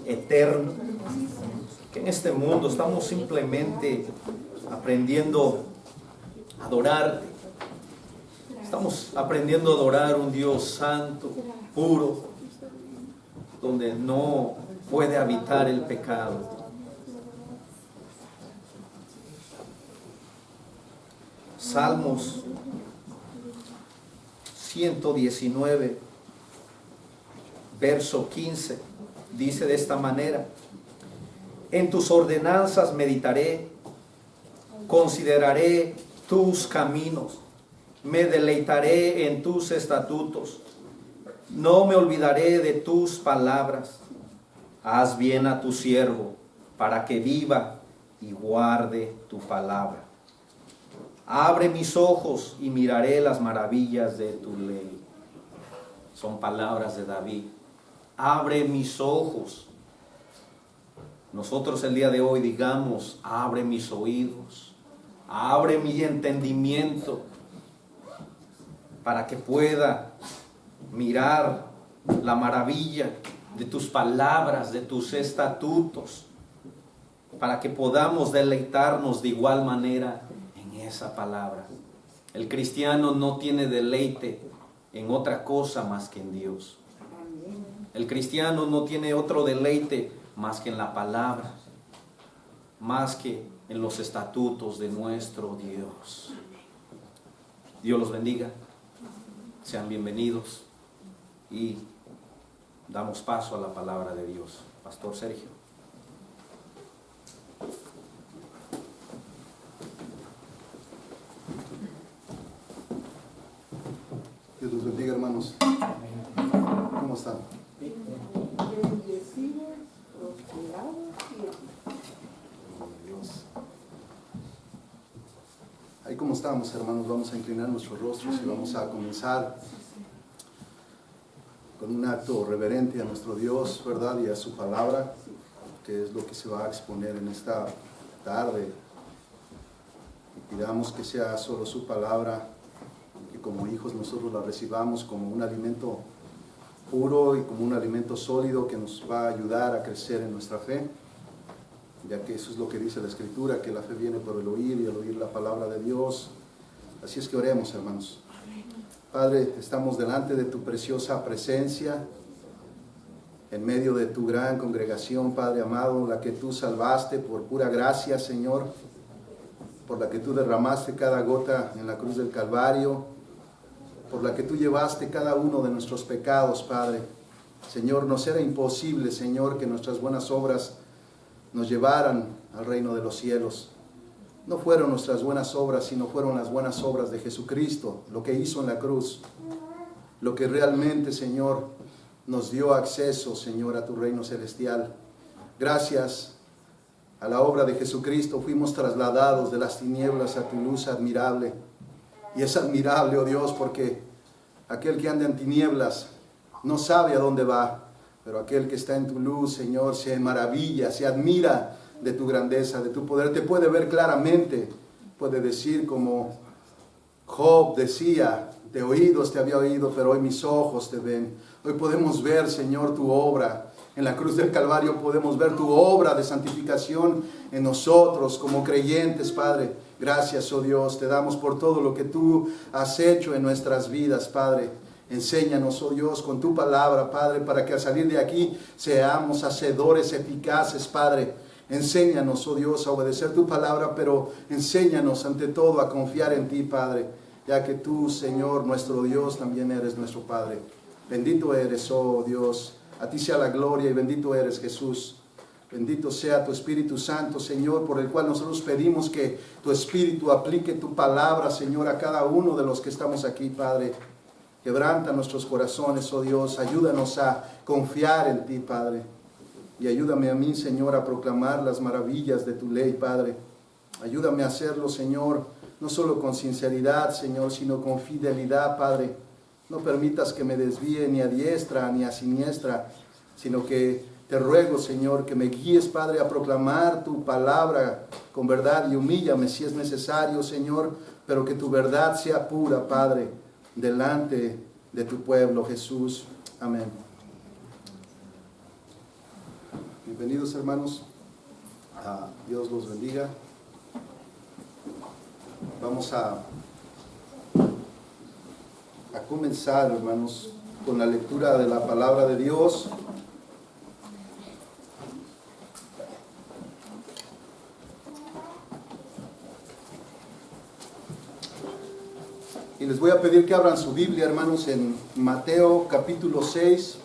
eterno. Que en este mundo estamos simplemente aprendiendo a adorarte. Estamos aprendiendo a adorar a un Dios santo, puro, donde no puede habitar el pecado. Salmos 119, verso 15, dice de esta manera: en tus ordenanzas meditaré, consideraré tus caminos, me deleitaré en tus estatutos, no me olvidaré de tus palabras. Haz bien a tu siervo, para que viva y guarde tu palabra. Abre mis ojos y miraré las maravillas de tu ley. Son palabras de David. Abre mis ojos. Nosotros el día de hoy digamos: abre mis oídos, abre mi entendimiento, para que pueda mirar la maravilla de tus palabras, de tus estatutos, para que podamos deleitarnos de igual manera en esa palabra. El cristiano no tiene deleite en otra cosa más que en Dios. El cristiano no tiene otro deleite más que en la palabra, más que en los estatutos de nuestro Dios. Dios los bendiga. Sean bienvenidos y damos paso a la palabra de Dios. Pastor Sergio. Dios los bendiga, hermanos. ¿Cómo están? Bendecidos, prosperados y Dios. Ahí como estamos, hermanos, vamos a inclinar nuestros rostros y vamos a comenzar con un acto reverente a nuestro Dios, ¿verdad? Y a su palabra, que es lo que se va a exponer en esta tarde. Y pidamos que sea solo su palabra, que como hijos nosotros la recibamos como un alimento puro y como un alimento sólido que nos va a ayudar a crecer en nuestra fe, ya que eso es lo que dice la Escritura, que la fe viene por el oír y el oír la palabra de Dios. Así es que oremos, hermanos. Padre, estamos delante de tu preciosa presencia, en medio de tu gran congregación, Padre amado, la que tú salvaste por pura gracia, Señor, por la que tú derramaste cada gota en la cruz del Calvario, por la que tú llevaste cada uno de nuestros pecados, Padre. Señor, nos era imposible, Señor, que nuestras buenas obras nos llevaran al reino de los cielos. No fueron nuestras buenas obras, sino fueron las buenas obras de Jesucristo, lo que hizo en la cruz, lo que realmente, Señor, nos dio acceso, Señor, a tu reino celestial. Gracias a la obra de Jesucristo fuimos trasladados de las tinieblas a tu luz admirable. Y es admirable, oh Dios, porque aquel que anda en tinieblas no sabe a dónde va, pero aquel que está en tu luz, Señor, se maravilla, se admira de tu grandeza, de tu poder, te puede ver claramente, puede decir como Job decía: de oídos te había oído, pero hoy mis ojos te ven. Hoy podemos ver, Señor, tu obra. En la cruz del Calvario podemos ver tu obra de santificación en nosotros como creyentes, Padre. Gracias, oh Dios, te damos por todo lo que tú has hecho en nuestras vidas, Padre. Enséñanos, oh Dios, con tu palabra, Padre, para que al salir de aquí seamos hacedores eficaces, Padre. Enséñanos, oh Dios, a obedecer tu palabra, pero enséñanos ante todo a confiar en ti, Padre, ya que tú, Señor, nuestro Dios, también eres nuestro Padre. Bendito eres, oh Dios, a ti sea la gloria y bendito eres, Jesús. Bendito sea tu Espíritu Santo, Señor, por el cual nosotros pedimos que tu Espíritu aplique tu palabra, Señor, a cada uno de los que estamos aquí, Padre. Quebranta nuestros corazones, oh Dios, ayúdanos a confiar en ti, Padre. Y ayúdame a mí, Señor, a proclamar las maravillas de tu ley, Padre. Ayúdame a hacerlo, Señor, no solo con sinceridad, Señor, sino con fidelidad, Padre. No permitas que me desvíe ni a diestra ni a siniestra, sino que te ruego, Señor, que me guíes, Padre, a proclamar tu palabra con verdad, y humíllame si es necesario, Señor, pero que tu verdad sea pura, Padre, delante de tu pueblo, Jesús. Amén. Bienvenidos, hermanos. Dios los bendiga. Vamos a comenzar, hermanos, con la lectura de la palabra de Dios. Y les voy a pedir que abran su Biblia, hermanos, en Mateo capítulo 6,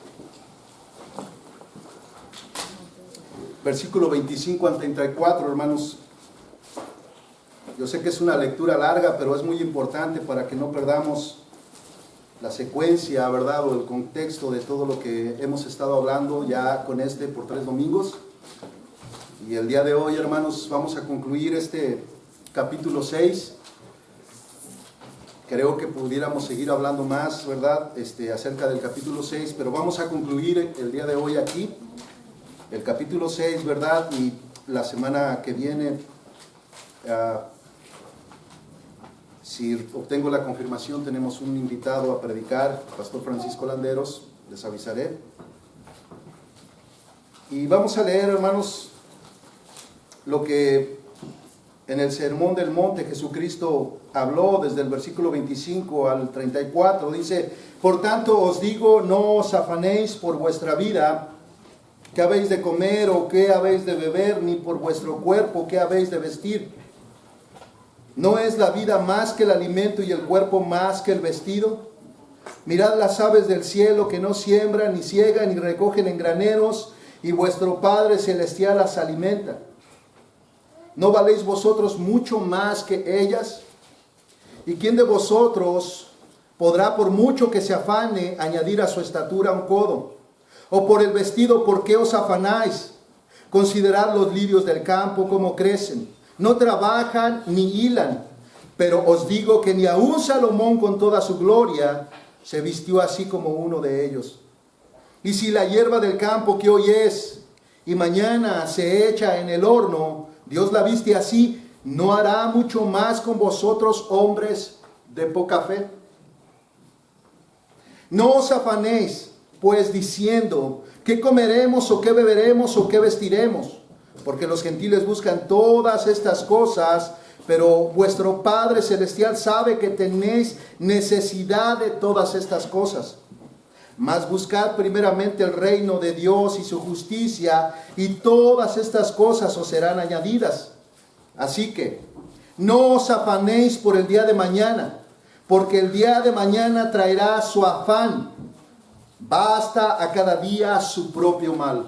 versículo 25 al 34, hermanos. Yo sé que es una lectura larga, pero es muy importante para que no perdamos la secuencia, ¿verdad?, o el contexto de todo lo que hemos estado hablando ya con por 3 domingos. Y el día de hoy, hermanos, vamos a concluir este capítulo 6. Creo que pudiéramos seguir hablando más, ¿verdad?, acerca del capítulo 6, pero vamos a concluir el día de hoy aquí, el capítulo 6, ¿verdad? Y la semana que viene, si obtengo la confirmación, tenemos un invitado a predicar, Pastor Francisco Landeros, les avisaré. Y vamos a leer, hermanos, lo que en el Sermón del Monte Jesucristo habló desde el versículo 25 al 34. Dice: por tanto os digo, no os afanéis por vuestra vida, qué habéis de comer o qué habéis de beber, ni por vuestro cuerpo, qué habéis de vestir. ¿No es la vida más que el alimento y el cuerpo más que el vestido? Mirad las aves del cielo, que no siembran, ni ciegan, ni recogen en graneros, y vuestro Padre Celestial las alimenta. ¿No valéis vosotros mucho más que ellas? ¿Y quién de vosotros podrá, por mucho que se afane, añadir a su estatura un codo? O por el vestido, ¿por qué os afanáis? Considerad los lirios del campo, cómo crecen. No trabajan ni hilan. Pero os digo que ni aun Salomón con toda su gloria se vistió así como uno de ellos. Y si la hierba del campo, que hoy es y mañana se echa en el horno, Dios la viste así, ¿no hará mucho más con vosotros, hombres de poca fe? No os afanéis, pues, diciendo, ¿qué comeremos o qué beberemos o qué vestiremos? Porque los gentiles buscan todas estas cosas, pero vuestro Padre Celestial sabe que tenéis necesidad de todas estas cosas. Mas buscad primeramente el reino de Dios y su justicia, y todas estas cosas os serán añadidas. Así que no os afanéis por el día de mañana, porque el día de mañana traerá su afán. Basta a cada día su propio mal.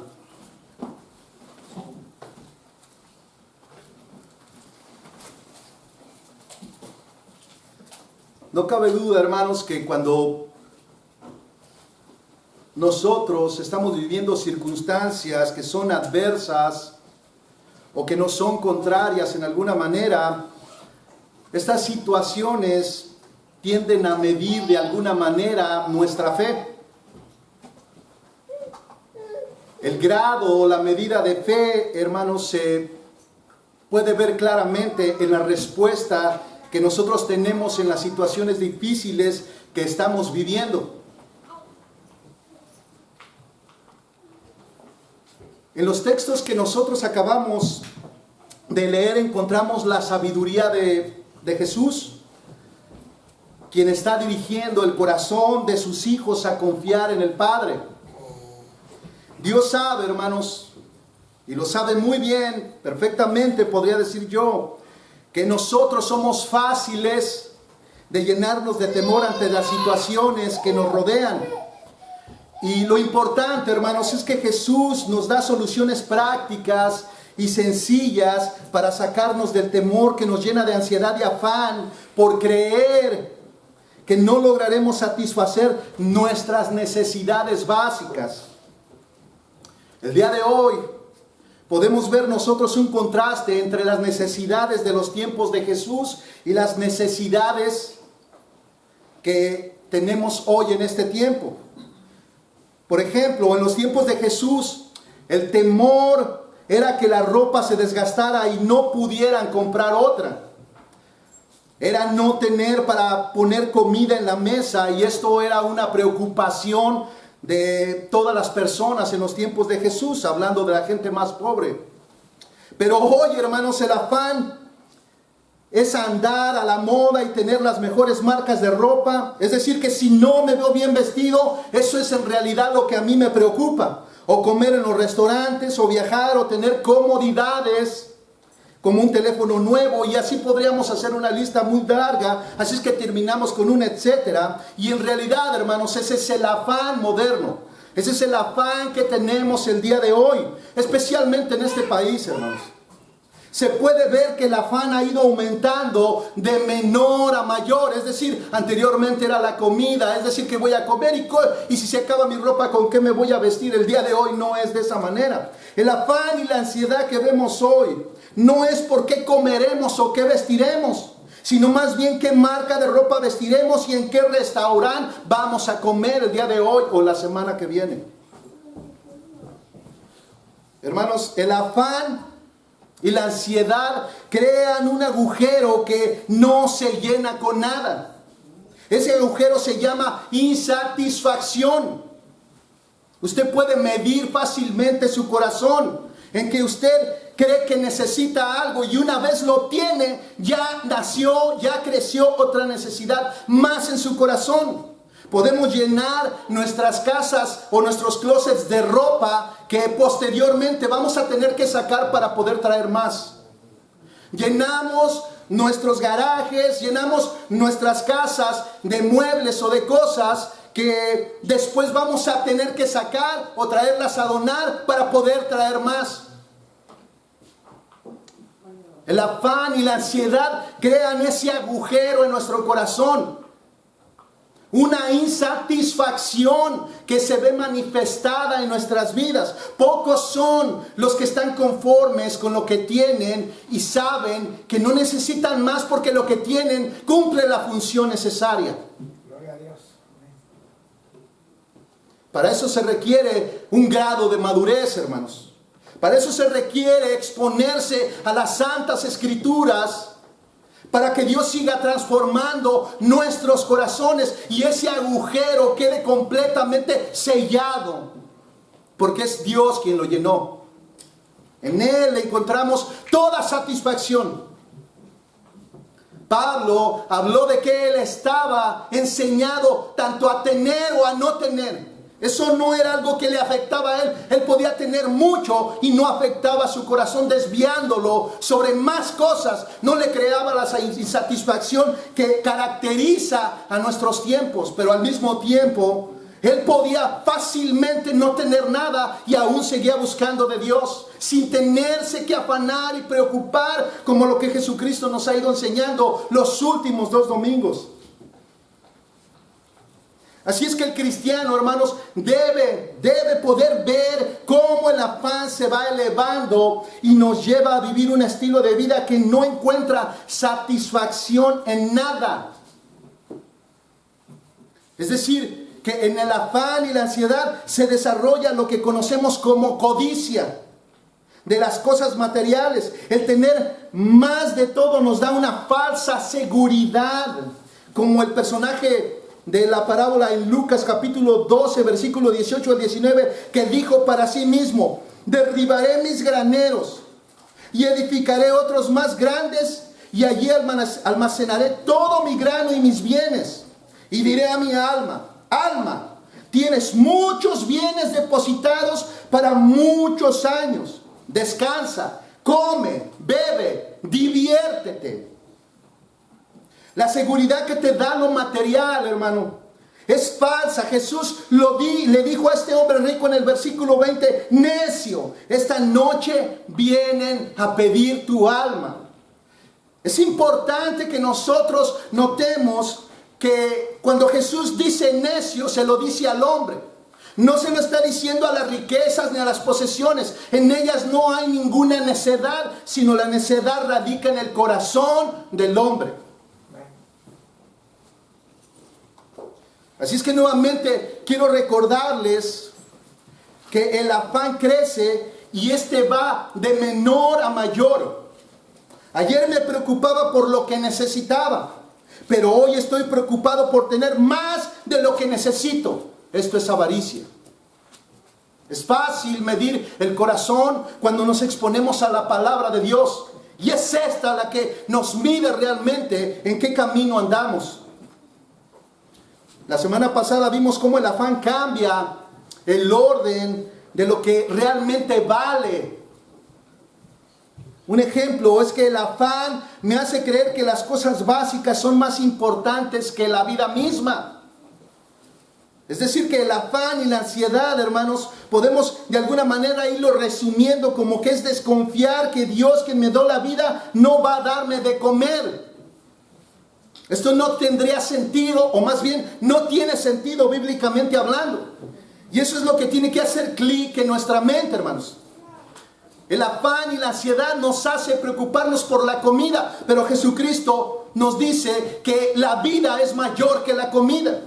No cabe duda, hermanos, que cuando nosotros estamos viviendo circunstancias que son adversas o que no son contrarias en alguna manera, estas situaciones tienden a medir de alguna manera nuestra fe. El grado o la medida de fe, hermanos, se puede ver claramente en la respuesta que nosotros tenemos en las situaciones difíciles que estamos viviendo. En los textos que nosotros acabamos de leer encontramos la sabiduría de Jesús, quien está dirigiendo el corazón de sus hijos a confiar en el Padre. Dios sabe, hermanos, y lo sabe muy bien, perfectamente podría decir yo, que nosotros somos fáciles de llenarnos de temor ante las situaciones que nos rodean. Y lo importante, hermanos, es que Jesús nos da soluciones prácticas y sencillas para sacarnos del temor que nos llena de ansiedad y afán por creer que no lograremos satisfacer nuestras necesidades básicas. El día de hoy podemos ver nosotros un contraste entre las necesidades de los tiempos de Jesús y las necesidades que tenemos hoy en este tiempo. Por ejemplo, en los tiempos de Jesús, el temor era que la ropa se desgastara y no pudieran comprar otra. Era no tener para poner comida en la mesa, y esto era una preocupación de todas las personas en los tiempos de Jesús, hablando de la gente más pobre. Pero hoy, hermanos, el afán es andar a la moda y tener las mejores marcas de ropa. Es decir, que si no me veo bien vestido, eso es en realidad lo que a mí me preocupa. O comer en los restaurantes, o viajar, o tener comodidades como un teléfono nuevo, y así podríamos hacer una lista muy larga. Así es que terminamos con un etcétera. Y en realidad, hermanos, ese es el afán moderno. Ese es el afán que tenemos el día de hoy, especialmente en este país, hermanos. Se puede ver que el afán ha ido aumentando de menor a mayor. Es decir, anteriormente era la comida, es decir, que voy a comer y si se acaba mi ropa, ¿con qué me voy a vestir? El día de hoy no es de esa manera. El afán y la ansiedad que vemos hoy no es por qué comeremos o qué vestiremos, sino más bien qué marca de ropa vestiremos y en qué restaurante vamos a comer el día de hoy o la semana que viene. Hermanos, el afán y la ansiedad crean un agujero que no se llena con nada. Ese agujero se llama insatisfacción. Usted puede medir fácilmente su corazón en que usted cree que necesita algo y una vez lo tiene, ya nació, ya creció otra necesidad más en su corazón. Podemos llenar nuestras casas o nuestros closets de ropa que posteriormente vamos a tener que sacar para poder traer más. Llenamos nuestros garajes, llenamos nuestras casas de muebles o de cosas que después vamos a tener que sacar o traerlas a donar para poder traer más. El afán y la ansiedad crean ese agujero en nuestro corazón. Una insatisfacción que se ve manifestada en nuestras vidas. Pocos son los que están conformes con lo que tienen y saben que no necesitan más porque lo que tienen cumple la función necesaria. Gloria a Dios. Para eso se requiere un grado de madurez, hermanos. Para eso se requiere exponerse a las santas escrituras, para que Dios siga transformando nuestros corazones y ese agujero quede completamente sellado, porque es Dios quien lo llenó. En Él encontramos toda satisfacción. Pablo habló de que él estaba enseñado tanto a tener o a no tener. Eso no era algo que le afectaba a él. Él podía tener mucho y no afectaba su corazón, desviándolo sobre más cosas. No le creaba la insatisfacción que caracteriza a nuestros tiempos. Pero al mismo tiempo, él podía fácilmente no tener nada y aún seguía buscando de Dios, sin tenerse que afanar y preocupar, como lo que Jesucristo nos ha ido enseñando los últimos 2 domingos. Así es que el cristiano, hermanos, debe poder ver cómo el afán se va elevando y nos lleva a vivir un estilo de vida que no encuentra satisfacción en nada. Es decir, que en el afán y la ansiedad se desarrolla lo que conocemos como codicia de las cosas materiales. El tener más de todo nos da una falsa seguridad, como el personaje de la parábola en Lucas capítulo 12, versículo 18 al 19, que dijo para sí mismo: derribaré mis graneros y edificaré otros más grandes, y allí almacenaré todo mi grano y mis bienes. Y diré a mi alma: alma, tienes muchos bienes depositados para muchos años. Descansa, come, bebe, diviértete. La seguridad que te da lo material, hermano, es falsa. Jesús le dijo a este hombre rico en el versículo 20: necio, esta noche vienen a pedir tu alma. Es importante que nosotros notemos que cuando Jesús dice necio, se lo dice al hombre. No se lo está diciendo a las riquezas ni a las posesiones. En ellas no hay ninguna necedad, sino la necedad radica en el corazón del hombre. Así es que nuevamente quiero recordarles que el afán crece y este va de menor a mayor. Ayer me preocupaba por lo que necesitaba, pero hoy estoy preocupado por tener más de lo que necesito. esto es avaricia. Es fácil medir el corazón cuando nos exponemos a la palabra de Dios. Y es esta la que nos mide realmente en qué camino andamos. La semana pasada vimos cómo el afán cambia el orden de lo que realmente vale. Un ejemplo es que el afán me hace creer que las cosas básicas son más importantes que la vida misma. Es decir, que el afán y la ansiedad, hermanos, podemos de alguna manera irlo resumiendo como que es desconfiar que Dios, quien me dio la vida, no va a darme de comer. Esto no tendría sentido, o más bien no tiene sentido bíblicamente hablando. Y eso es lo que tiene que hacer clic en nuestra mente, hermanos. El afán y la ansiedad nos hace preocuparnos por la comida, pero Jesucristo nos dice que la vida es mayor que la comida.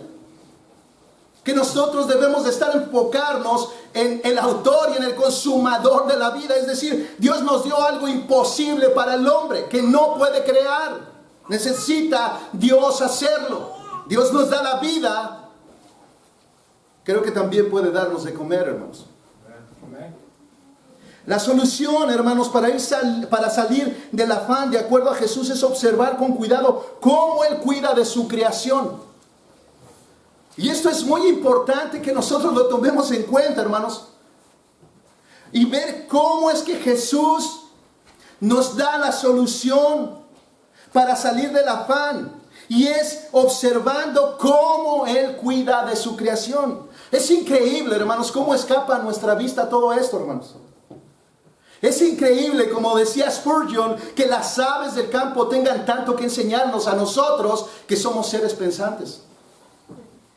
Que nosotros debemos de estar enfocarnos en el autor y en el consumador de la vida. Es decir, Dios nos dio algo imposible para el hombre, que no puede crear. Necesita Dios hacerlo. Dios nos da la vida. Creo que también puede darnos de comer, hermanos. La solución, hermanos, para salir del afán, de acuerdo a Jesús, es observar con cuidado cómo Él cuida de su creación. Y esto es muy importante que nosotros lo tomemos en cuenta, hermanos. Y ver cómo es que Jesús nos da la solución para salir del afán. Y es observando cómo Él cuida de su creación. Es increíble, hermanos, cómo escapa a nuestra vista todo esto, hermanos. Es increíble, como decía Spurgeon, que las aves del campo tengan tanto que enseñarnos a nosotros que somos seres pensantes.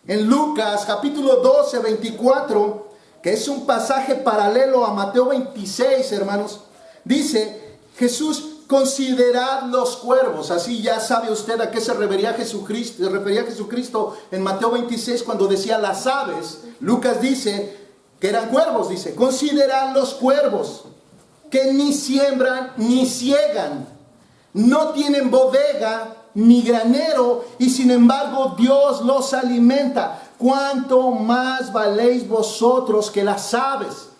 En Lucas capítulo 12, 24, que es un pasaje paralelo a Mateo 26, hermanos, dice Jesús: considerad los cuervos. Así ya sabe usted a qué se refería Jesucristo en Mateo 26 cuando decía las aves. Lucas dice que eran cuervos, dice: considerad los cuervos, que ni siembran ni ciegan, no tienen bodega ni granero, y sin embargo Dios los alimenta. ¿Cuánto más valéis vosotros que las aves?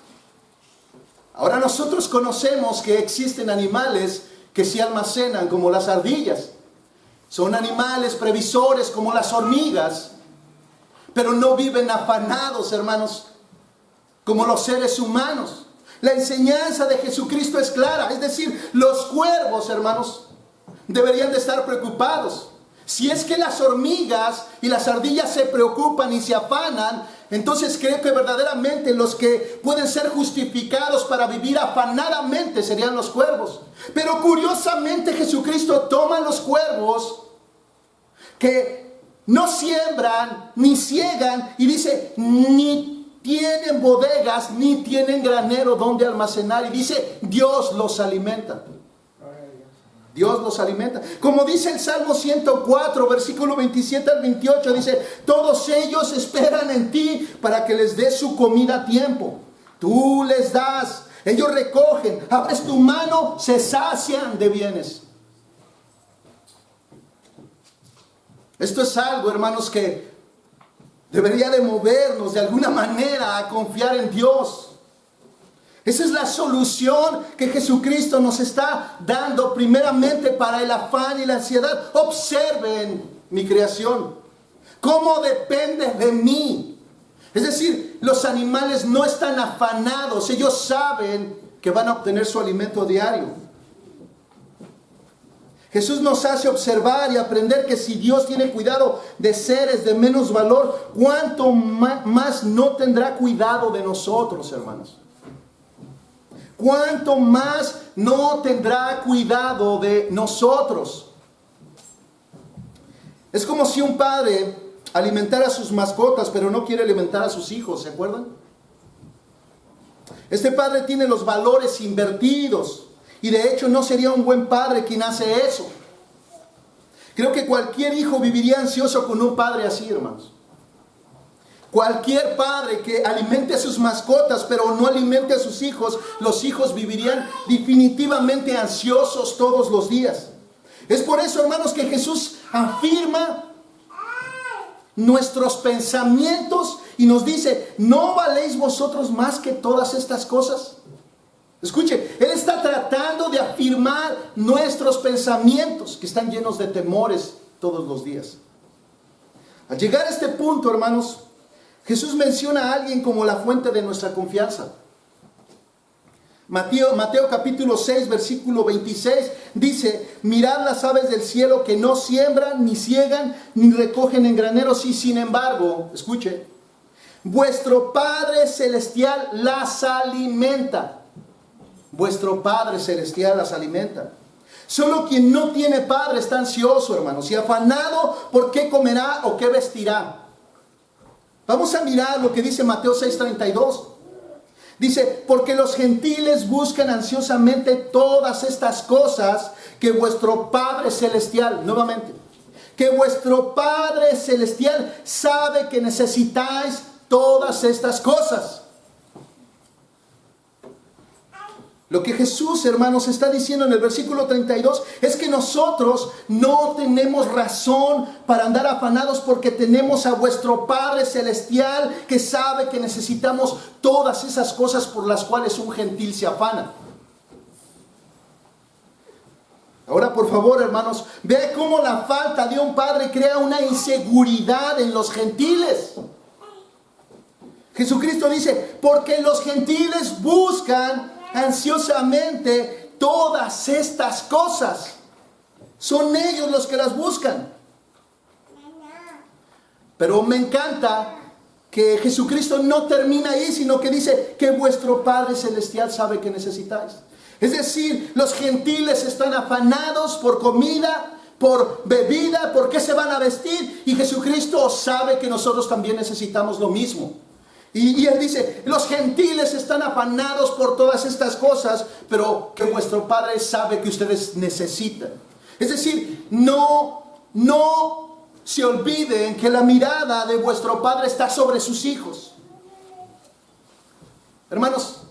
Ahora nosotros conocemos que existen animales que se almacenan, como las ardillas. Son animales previsores como las hormigas, pero no viven afanados, hermanos, como los seres humanos. La enseñanza de Jesucristo es clara, es decir, los cuervos, hermanos, deberían de estar preocupados. Si es que las hormigas y las ardillas se preocupan y se afanan, entonces creo que verdaderamente los que pueden ser justificados para vivir afanadamente serían los cuervos. Pero curiosamente Jesucristo toma los cuervos que no siembran ni ciegan y dice: ni tienen bodegas ni tienen granero donde almacenar, y dice: Dios los alimenta. Dios los alimenta. Como dice el Salmo 104, versículo 27 al 28, dice: todos ellos esperan en ti para que les des su comida a tiempo. Tú les das, ellos recogen, abres tu mano, se sacian de bienes. Esto es algo, hermanos, que debería de movernos de alguna manera a confiar en Dios. Esa es la solución que Jesucristo nos está dando primeramente para el afán y la ansiedad. Observen mi creación, cómo depende de mí. Es decir, los animales no están afanados, ellos saben que van a obtener su alimento diario. Jesús nos hace observar y aprender que si Dios tiene cuidado de seres de menos valor, ¿cuánto más no tendrá cuidado de nosotros, hermanos? ¿Cuánto más no tendrá cuidado de nosotros? Es como si un padre alimentara a sus mascotas, pero no quiere alimentar a sus hijos, ¿se acuerdan? Este padre tiene los valores invertidos, y de hecho no sería un buen padre quien hace eso. Creo que cualquier hijo viviría ansioso con un padre así, hermanos. Cualquier padre que alimente a sus mascotas pero no alimente a sus hijos, los hijos vivirían definitivamente ansiosos todos los días. Es por eso, hermanos, que Jesús afirma nuestros pensamientos y nos dice, ¿no valéis vosotros más que todas estas cosas? Escuche, Él está tratando de afirmar nuestros pensamientos que están llenos de temores todos los días. Al llegar a este punto, hermanos, Jesús menciona a alguien como la fuente de nuestra confianza. Mateo capítulo 6, versículo 26 dice, mirad las aves del cielo que no siembran, ni ciegan, ni recogen en graneros, y sin embargo, escuche, vuestro Padre Celestial las alimenta. Vuestro Padre Celestial las alimenta. Solo quien no tiene padre está ansioso, hermanos, y afanado por qué comerá o qué vestirá. Vamos a mirar lo que dice Mateo 6:32. Dice, porque los gentiles buscan ansiosamente todas estas cosas que vuestro Padre Celestial, nuevamente, que vuestro Padre Celestial sabe que necesitáis todas estas cosas. Lo que Jesús, hermanos, está diciendo en el versículo 32 es que nosotros no tenemos razón para andar afanados porque tenemos a vuestro Padre Celestial que sabe que necesitamos todas esas cosas por las cuales un gentil se afana. Ahora, por favor, hermanos, vea cómo la falta de un padre crea una inseguridad en los gentiles. Jesucristo dice, porque los gentiles buscan ansiosamente todas estas cosas. Son ellos los que las buscan. Pero me encanta que Jesucristo no termina ahí, sino que dice que vuestro Padre Celestial sabe que necesitáis. Es decir, los gentiles están afanados por comida, por bebida, por qué se van a vestir, y Jesucristo sabe que nosotros también necesitamos lo mismo. Y Él dice, los gentiles están afanados por todas estas cosas, pero que vuestro Padre sabe que ustedes necesitan. Es decir, no se olviden que la mirada de vuestro Padre está sobre sus hijos. Hermanos,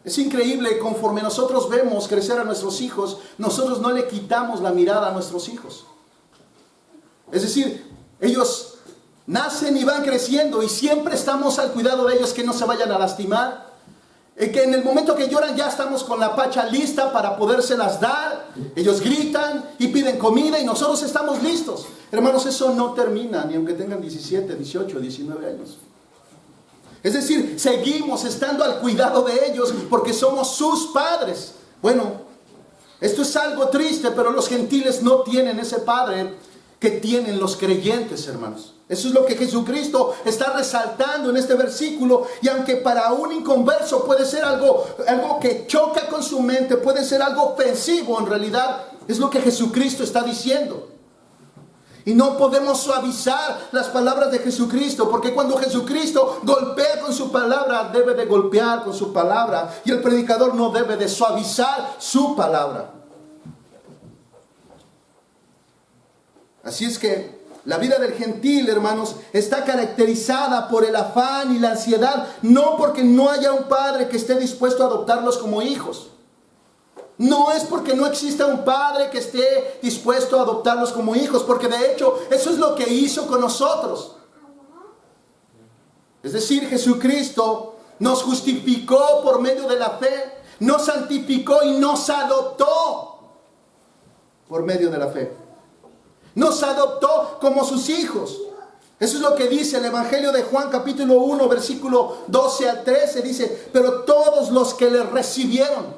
es increíble, conforme nosotros vemos crecer a nuestros hijos, nosotros no le quitamos la mirada a nuestros hijos. Es decir, ellos nacen y van creciendo y siempre estamos al cuidado de ellos, que no se vayan a lastimar. Que en el momento que lloran ya estamos con la pacha lista para podérselas dar. Ellos gritan y piden comida y nosotros estamos listos. Hermanos, eso no termina ni aunque tengan 17, 18, 19 años. Es decir, seguimos estando al cuidado de ellos porque somos sus padres. Bueno, esto es algo triste, pero los gentiles no tienen ese padre que tienen los creyentes, hermanos. Eso es lo que Jesucristo está resaltando en este versículo. Y aunque para un inconverso puede ser algo que choca con su mente, puede ser algo ofensivo, en realidad es lo que Jesucristo está diciendo. Y no podemos suavizar las palabras de Jesucristo, porque cuando Jesucristo golpea con su palabra, debe de golpear con su palabra, y el predicador no debe de suavizar su palabra. Así es que la vida del gentil, hermanos, está caracterizada por el afán y la ansiedad, no porque no haya un padre que esté dispuesto a adoptarlos como hijos. No es porque no exista un padre que esté dispuesto a adoptarlos como hijos, porque de hecho eso es lo que hizo con nosotros. Es decir, Jesucristo nos justificó por medio de la fe, nos santificó y nos adoptó por medio de la fe. Nos adoptó como sus hijos. Eso es lo que dice el Evangelio de Juan capítulo 1 versículo 12 al 13. Dice, pero todos los que le recibieron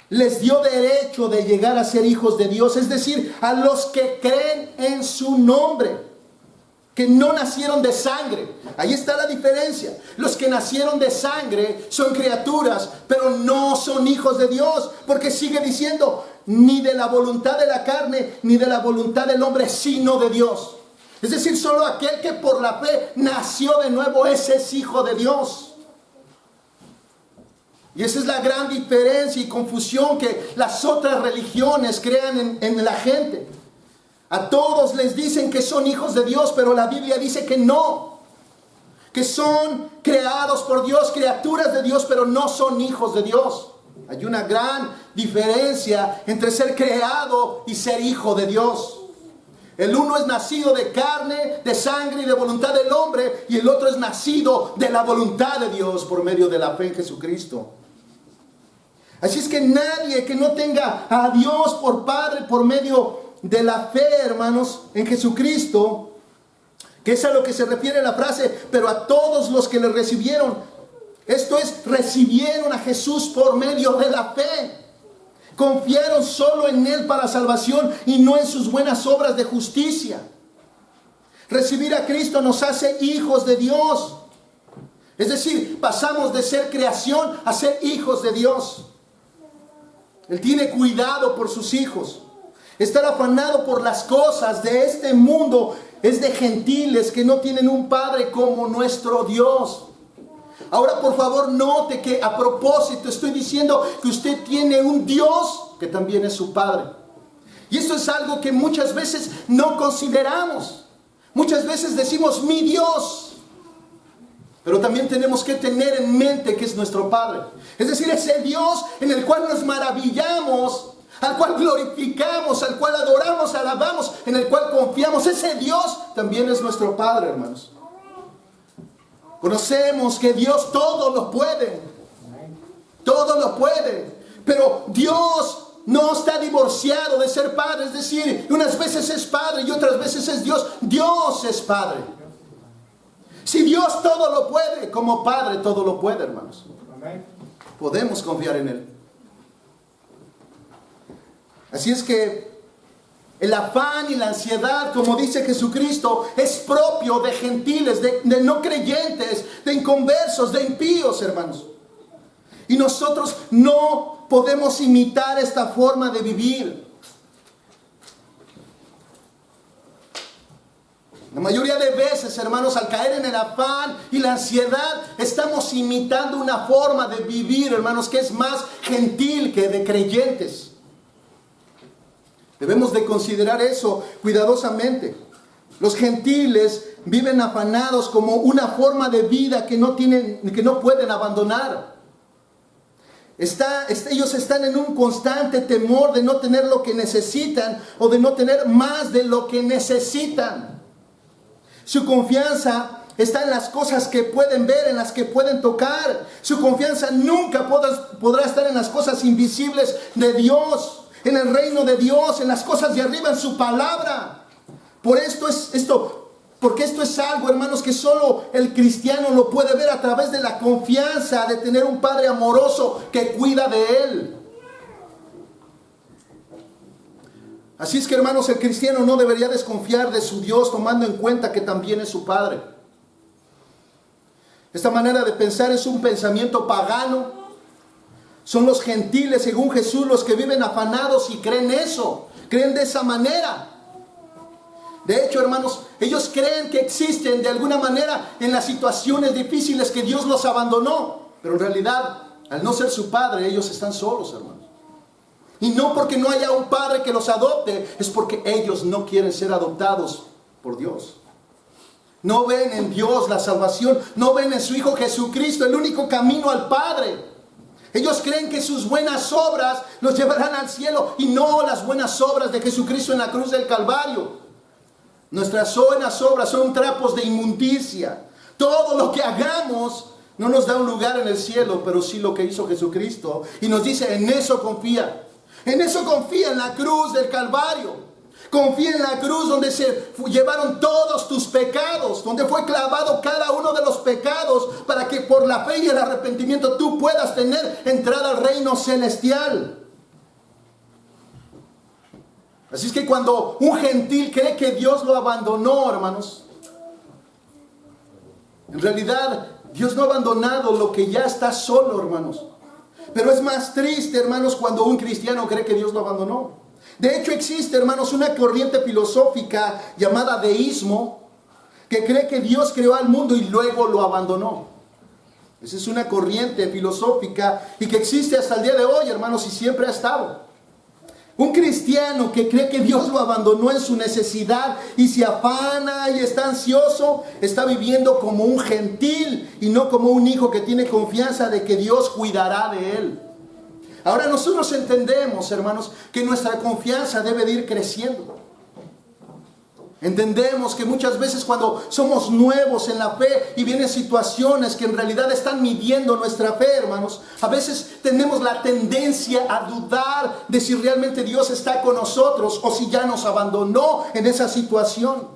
les dio derecho de llegar a ser hijos de Dios. Es decir, a los que creen en su nombre, que no nacieron de sangre. Ahí está la diferencia. Los que nacieron de sangre son criaturas, pero no son hijos de Dios, porque sigue diciendo, ni de la voluntad de la carne, ni de la voluntad del hombre, sino de Dios. Es decir, solo aquel que por la fe nació de nuevo, ese es hijo de Dios. Y esa es la gran diferencia y confusión que las otras religiones crean en la gente. A todos les dicen que son hijos de Dios, pero la Biblia dice que no. Que son creados por Dios, criaturas de Dios, pero no son hijos de Dios. Hay una gran diferencia entre ser creado y ser hijo de Dios. El uno es nacido de carne, de sangre y de voluntad del hombre, y el otro es nacido de la voluntad de Dios por medio de la fe en Jesucristo. Así es que nadie que no tenga a Dios por Padre por medio de la fe, hermanos, en Jesucristo, que es a lo que se refiere la frase, pero a todos los que le recibieron. Esto es, recibieron a Jesús por medio de la fe. Confiaron solo en Él para salvación y no en sus buenas obras de justicia. Recibir a Cristo nos hace hijos de Dios. Es decir, pasamos de ser creación a ser hijos de Dios. Él tiene cuidado por sus hijos. Estar afanado por las cosas de este mundo es de gentiles que no tienen un Padre como nuestro Dios. Ahora, por favor, note que a propósito estoy diciendo que usted tiene un Dios que también es su Padre. Y esto es algo que muchas veces no consideramos. Muchas veces decimos mi Dios, pero también tenemos que tener en mente que es nuestro Padre. Es decir, ese Dios en el cual nos maravillamos, al cual glorificamos, al cual adoramos, alabamos, en el cual confiamos. Ese Dios también es nuestro Padre, hermanos. Conocemos que Dios todo lo puede. Todo lo puede. Pero Dios no está divorciado de ser Padre. Es decir, unas veces es Padre y otras veces es Dios. Dios es Padre. Si Dios todo lo puede, como Padre todo lo puede, hermanos. Podemos confiar en Él. Así es que el afán y la ansiedad, como dice Jesucristo, es propio de gentiles, de no creyentes, de inconversos, de impíos, hermanos. Y nosotros no podemos imitar esta forma de vivir. La mayoría de veces, hermanos, al caer en el afán y la ansiedad, estamos imitando una forma de vivir, hermanos, que es más gentil que de creyentes. Debemos de considerar eso cuidadosamente. Los gentiles viven afanados como una forma de vida que no pueden abandonar. Ellos están en un constante temor de no tener lo que necesitan o de no tener más de lo que necesitan. Su confianza está en las cosas que pueden ver, en las que pueden tocar. Su confianza nunca podrá estar en las cosas invisibles de Dios, en el reino de Dios, en las cosas de arriba, en su palabra. Porque esto es algo, hermanos, que solo el cristiano lo puede ver a través de la confianza de tener un Padre amoroso que cuida de él. Así es que, hermanos, el cristiano no debería desconfiar de su Dios, tomando en cuenta que también es su Padre. Esta manera de pensar es un pensamiento pagano. Son los gentiles, según Jesús, los que viven afanados y creen eso. Creen de esa manera. De hecho, hermanos, ellos creen que existen de alguna manera en las situaciones difíciles que Dios los abandonó. Pero en realidad, al no ser su Padre, ellos están solos, hermanos. Y no porque no haya un Padre que los adopte, es porque ellos no quieren ser adoptados por Dios. No ven en Dios la salvación, no ven en su Hijo Jesucristo el único camino al Padre. Ellos creen que sus buenas obras los llevarán al cielo y no las buenas obras de Jesucristo en la cruz del Calvario. Nuestras buenas obras son trapos de inmundicia. Todo lo que hagamos no nos da un lugar en el cielo, pero sí lo que hizo Jesucristo. Y nos dice, en eso confía. En eso confía, en la cruz del Calvario. Confía en la cruz donde se llevaron todos tus pecados, donde fue clavado cada uno de los pecados para que por la fe y el arrepentimiento tú puedas tener entrada al reino celestial. Así es que cuando un gentil cree que Dios lo abandonó, hermanos, en realidad Dios no ha abandonado lo que ya está solo, hermanos. Pero es más triste, hermanos, cuando un cristiano cree que Dios lo abandonó. De hecho, existe, hermanos, una corriente filosófica llamada deísmo que cree que Dios creó al mundo y luego lo abandonó. Esa es una corriente filosófica y que existe hasta el día de hoy, hermanos, y siempre ha estado. Un cristiano que cree que Dios lo abandonó en su necesidad y se afana y está ansioso, está viviendo como un gentil y no como un hijo que tiene confianza de que Dios cuidará de él. Ahora nosotros entendemos, hermanos, que nuestra confianza debe de ir creciendo. Entendemos que muchas veces cuando somos nuevos en la fe y vienen situaciones que en realidad están midiendo nuestra fe, hermanos, a veces tenemos la tendencia a dudar de si realmente Dios está con nosotros o si ya nos abandonó en esa situación.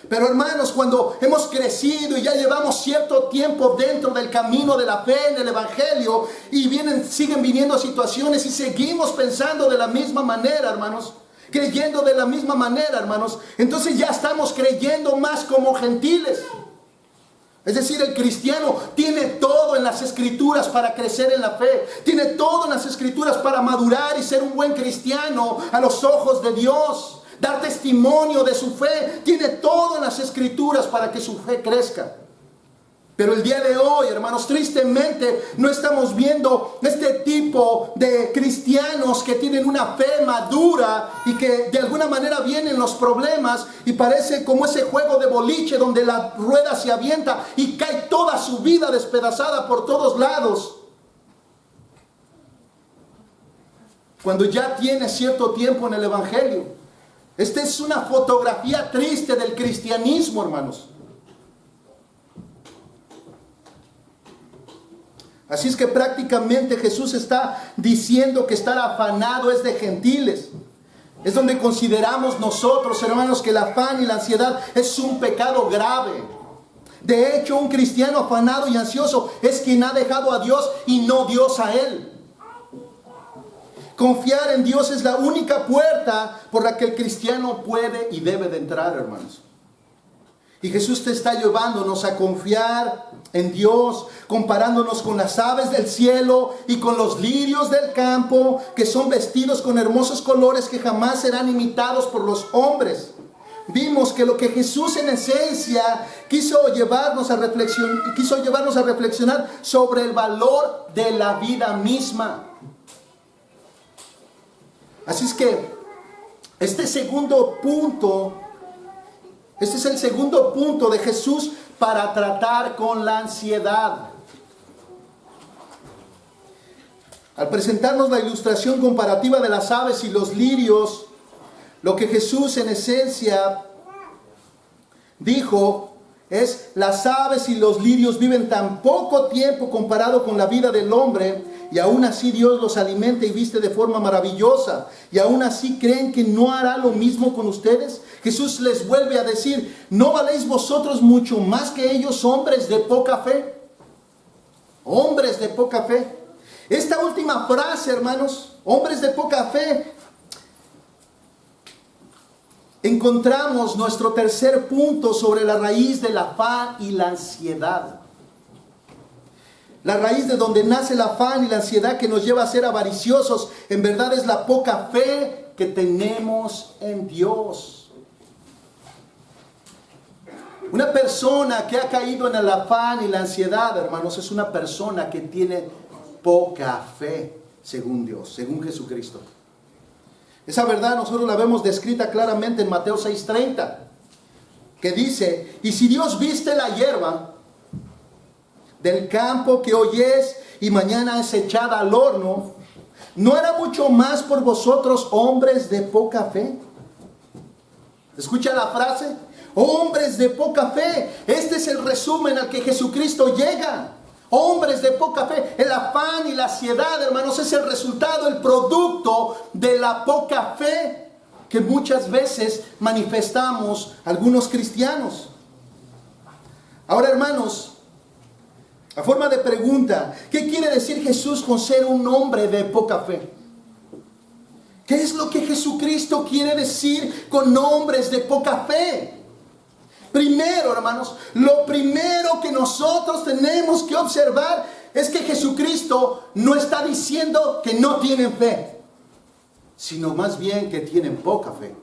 Pero hermanos, cuando hemos crecido y ya llevamos cierto tiempo dentro del camino de la fe en el Evangelio y siguen viniendo situaciones y seguimos pensando de la misma manera, hermanos, creyendo de la misma manera, hermanos, entonces ya estamos creyendo más como gentiles. Es decir, el cristiano tiene todo en las Escrituras para crecer en la fe. Tiene todo en las Escrituras para madurar y ser un buen cristiano a los ojos de Dios. Dar testimonio de su fe. Tiene todo en las Escrituras para que su fe crezca. Pero el día de hoy, hermanos, tristemente no estamos viendo este tipo de cristianos que tienen una fe madura y que de alguna manera vienen los problemas y parece como ese juego de boliche donde la rueda se avienta y cae toda su vida despedazada por todos lados. Cuando ya tiene cierto tiempo en el Evangelio. Esta es una fotografía triste del cristianismo, hermanos. Así es que prácticamente Jesús está diciendo que estar afanado es de gentiles. Es donde consideramos nosotros, hermanos, que el afán y la ansiedad es un pecado grave. De hecho, un cristiano afanado y ansioso es quien ha dejado a Dios y no Dios a él. Confiar en Dios es la única puerta por la que el cristiano puede y debe de entrar, hermanos. Y Jesús te está llevándonos a confiar en Dios, comparándonos con las aves del cielo y con los lirios del campo, que son vestidos con hermosos colores que jamás serán imitados por los hombres. Vimos que lo que Jesús en esencia quiso llevarnos a reflexionar sobre el valor de la vida misma. Así es que este es el segundo punto de Jesús para tratar con la ansiedad. Al presentarnos la ilustración comparativa de las aves y los lirios, lo que Jesús en esencia dijo es: las aves y los lirios viven tan poco tiempo comparado con la vida del hombre, y aún así Dios los alimenta y viste de forma maravillosa, y aún así creen que no hará lo mismo con ustedes. Jesús les vuelve a decir: ¿no valéis vosotros mucho más que ellos, hombres de poca fe? Hombres de poca fe. Esta última frase, hermanos, hombres de poca fe, encontramos nuestro tercer punto sobre la raíz del afán y la ansiedad. La raíz de donde nace el afán y la ansiedad que nos lleva a ser avariciosos, en verdad es la poca fe que tenemos en Dios. Una persona que ha caído en el afán y la ansiedad, hermanos, es una persona que tiene poca fe, según Dios, según Jesucristo. Esa verdad nosotros la vemos descrita claramente en Mateo 6:30, que dice: y si Dios viste la hierba del campo que hoy es y mañana es echada al horno, ¿no hará mucho más por vosotros, hombres de poca fe? ¿Escucha la frase? Hombres de poca fe. Este es el resumen al que Jesucristo llega. Hombres de poca fe. El afán y la ansiedad, hermanos, es el resultado, el producto de la poca fe que muchas veces manifestamos algunos cristianos. Ahora, hermanos, a forma de pregunta, ¿qué quiere decir Jesús con ser un hombre de poca fe? ¿Qué es lo que Jesucristo quiere decir con hombres de poca fe? Primero, hermanos, lo primero que nosotros tenemos que observar es que Jesucristo no está diciendo que no tienen fe, sino más bien que tienen poca fe.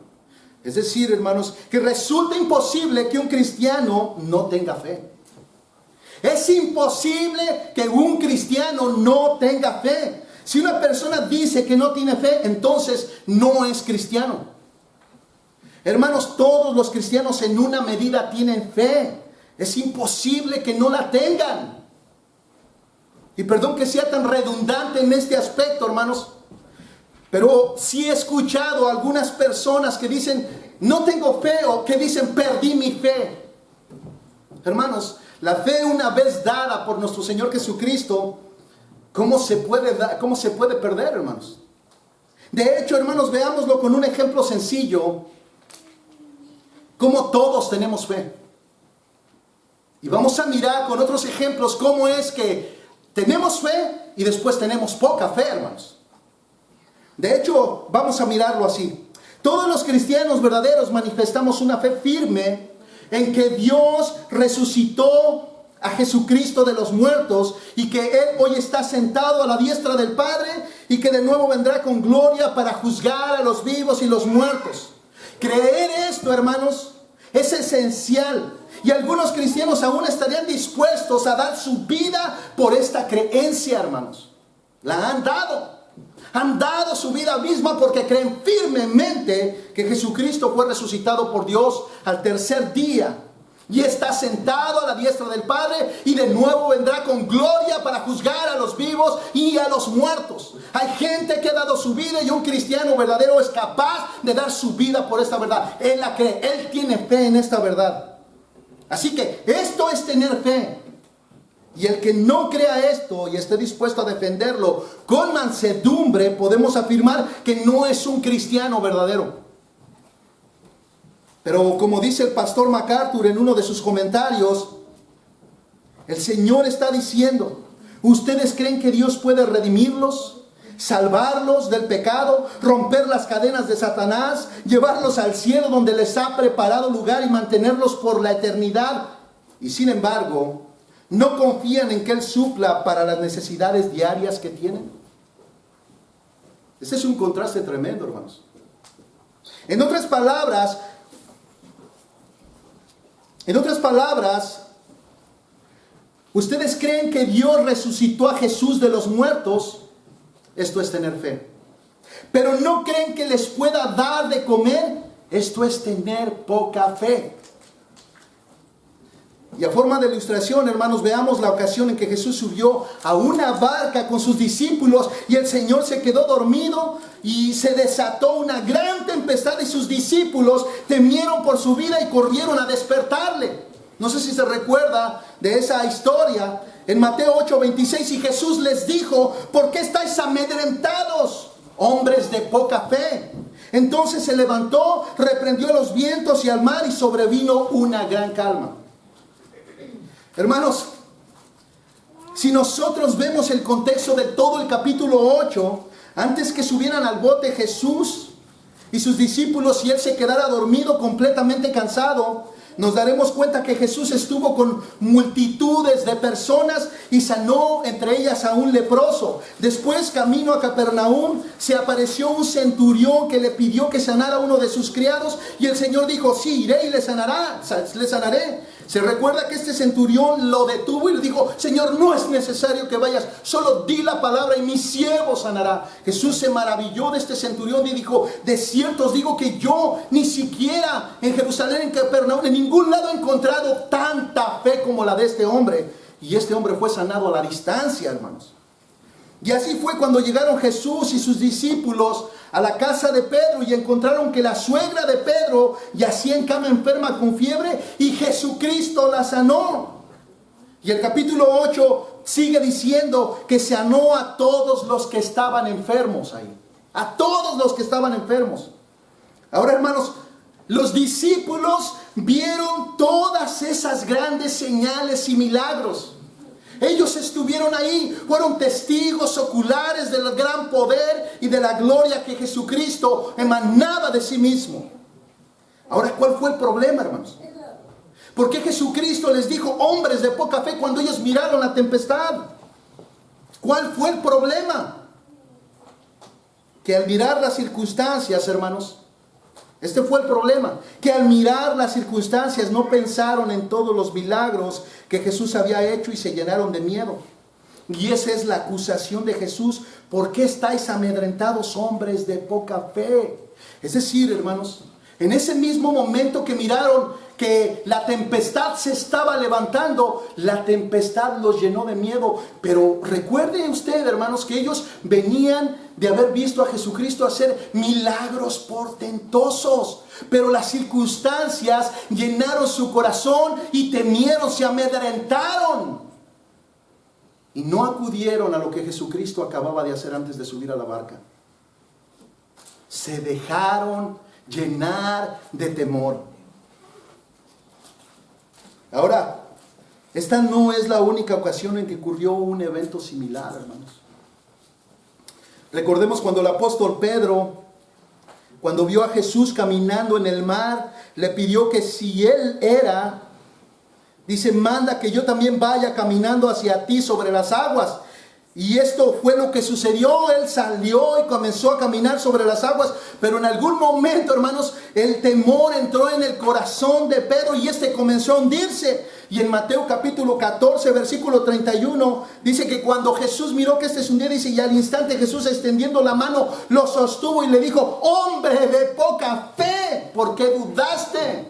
Es decir, hermanos, que resulta imposible que un cristiano no tenga fe. Es imposible que un cristiano no tenga fe. Si una persona dice que no tiene fe, entonces no es cristiano. Hermanos, todos los cristianos en una medida tienen fe. Es imposible que no la tengan. Y perdón que sea tan redundante en este aspecto, hermanos, pero sí he escuchado a algunas personas que dicen no tengo fe o que dicen perdí mi fe. Hermanos, la fe una vez dada por nuestro Señor Jesucristo, ¿cómo se puede perder, hermanos? De hecho, hermanos, veámoslo con un ejemplo sencillo, cómo todos tenemos fe. Y vamos a mirar con otros ejemplos cómo es que tenemos fe y después tenemos poca fe, hermanos. De hecho, vamos a mirarlo así. Todos los cristianos verdaderos manifestamos una fe firme en que Dios resucitó a Jesucristo de los muertos y que Él hoy está sentado a la diestra del Padre y que de nuevo vendrá con gloria para juzgar a los vivos y los muertos. Creer esto, hermanos, es esencial. Y algunos cristianos aún estarían dispuestos a dar su vida por esta creencia, hermanos. La han dado. Han dado su vida misma porque creen firmemente que Jesucristo fue resucitado por Dios al tercer día. Y está sentado a la diestra del Padre y de nuevo vendrá con gloria para juzgar a los vivos y a los muertos. Hay gente que ha dado su vida y un cristiano verdadero es capaz de dar su vida por esta verdad. Él la cree, él tiene fe en esta verdad. Así que esto es tener fe. Y el que no crea esto y esté dispuesto a defenderlo con mansedumbre, podemos afirmar que no es un cristiano verdadero. Pero como dice el pastor MacArthur en uno de sus comentarios, el Señor está diciendo, ¿ustedes creen que Dios puede redimirlos? Salvarlos del pecado, romper las cadenas de Satanás, llevarlos al cielo donde les ha preparado lugar y mantenerlos por la eternidad. Y sin embargo, ¿no confían en que Él supla para las necesidades diarias que tienen? Ese es un contraste tremendo, hermanos. En otras palabras, ¿ustedes creen que Dios resucitó a Jesús de los muertos? Esto es tener fe. Pero ¿no creen que les pueda dar de comer? Esto es tener poca fe. Y a forma de ilustración, hermanos, veamos la ocasión en que Jesús subió a una barca con sus discípulos y el Señor se quedó dormido y se desató una gran tempestad y sus discípulos temieron por su vida y corrieron a despertarle. No sé si se recuerda de esa historia. En Mateo 8:26, y Jesús les dijo, ¿por qué estáis amedrentados, hombres de poca fe? Entonces se levantó, reprendió a los vientos y al mar y sobrevino una gran calma. Hermanos, si nosotros vemos el contexto de todo el capítulo 8, antes que subieran al bote Jesús y sus discípulos y Él se quedara dormido completamente cansado, nos daremos cuenta que Jesús estuvo con multitudes de personas y sanó entre ellas a un leproso. Después, camino a Capernaum, se apareció un centurión que le pidió que sanara a uno de sus criados y el Señor dijo, sí, iré y le sanaré. Se recuerda que este centurión lo detuvo y le dijo, Señor, no es necesario que vayas, solo di la palabra y mi siervo sanará. Jesús se maravilló de este centurión y dijo, de cierto os digo que yo ni siquiera en Jerusalén, en Capernaum, en ningún lado he encontrado tanta fe como la de este hombre. Y este hombre fue sanado a la distancia, hermanos. Y así fue cuando llegaron Jesús y sus discípulos a la casa de Pedro y encontraron que la suegra de Pedro yacía en cama enferma con fiebre y Jesucristo la sanó. Y el capítulo 8 sigue diciendo que sanó a todos los que estaban enfermos ahí. A todos los que estaban enfermos. Ahora, hermanos, los discípulos vieron todas esas grandes señales y milagros. Ellos estuvieron ahí, fueron testigos oculares del gran poder y de la gloria que Jesucristo emanaba de sí mismo. Ahora, ¿cuál fue el problema, hermanos? ¿Por qué Jesucristo les dijo hombres de poca fe cuando ellos miraron la tempestad? ¿Cuál fue el problema? Que al mirar las circunstancias, hermanos, este fue el problema, que al mirar las circunstancias no pensaron en todos los milagros que Jesús había hecho y se llenaron de miedo. Y esa es la acusación de Jesús. ¿Por qué estáis amedrentados, hombres de poca fe? Es decir, hermanos, en ese mismo momento que miraron que la tempestad se estaba levantando, la tempestad los llenó de miedo. Pero recuerde usted, hermanos, que ellos venían de haber visto a Jesucristo hacer milagros portentosos. Pero las circunstancias llenaron su corazón y temieron, se amedrentaron. Y no acudieron a lo que Jesucristo acababa de hacer antes de subir a la barca. Se dejaron llenar de temor. Ahora, esta no es la única ocasión en que ocurrió un evento similar, hermanos. Recordemos cuando el apóstol Pedro, cuando vio a Jesús caminando en el mar, le pidió que si él era, dice, manda que yo también vaya caminando hacia ti sobre las aguas. Y esto fue lo que sucedió. Él salió y comenzó a caminar sobre las aguas, pero en algún momento, hermanos, el temor entró en el corazón de Pedro y este comenzó a hundirse. Y en Mateo capítulo 14, versículo 31, dice que cuando Jesús miró que se hundía, dice, y al instante Jesús, extendiendo la mano, lo sostuvo y le dijo, hombre de poca fe, ¿por qué dudaste?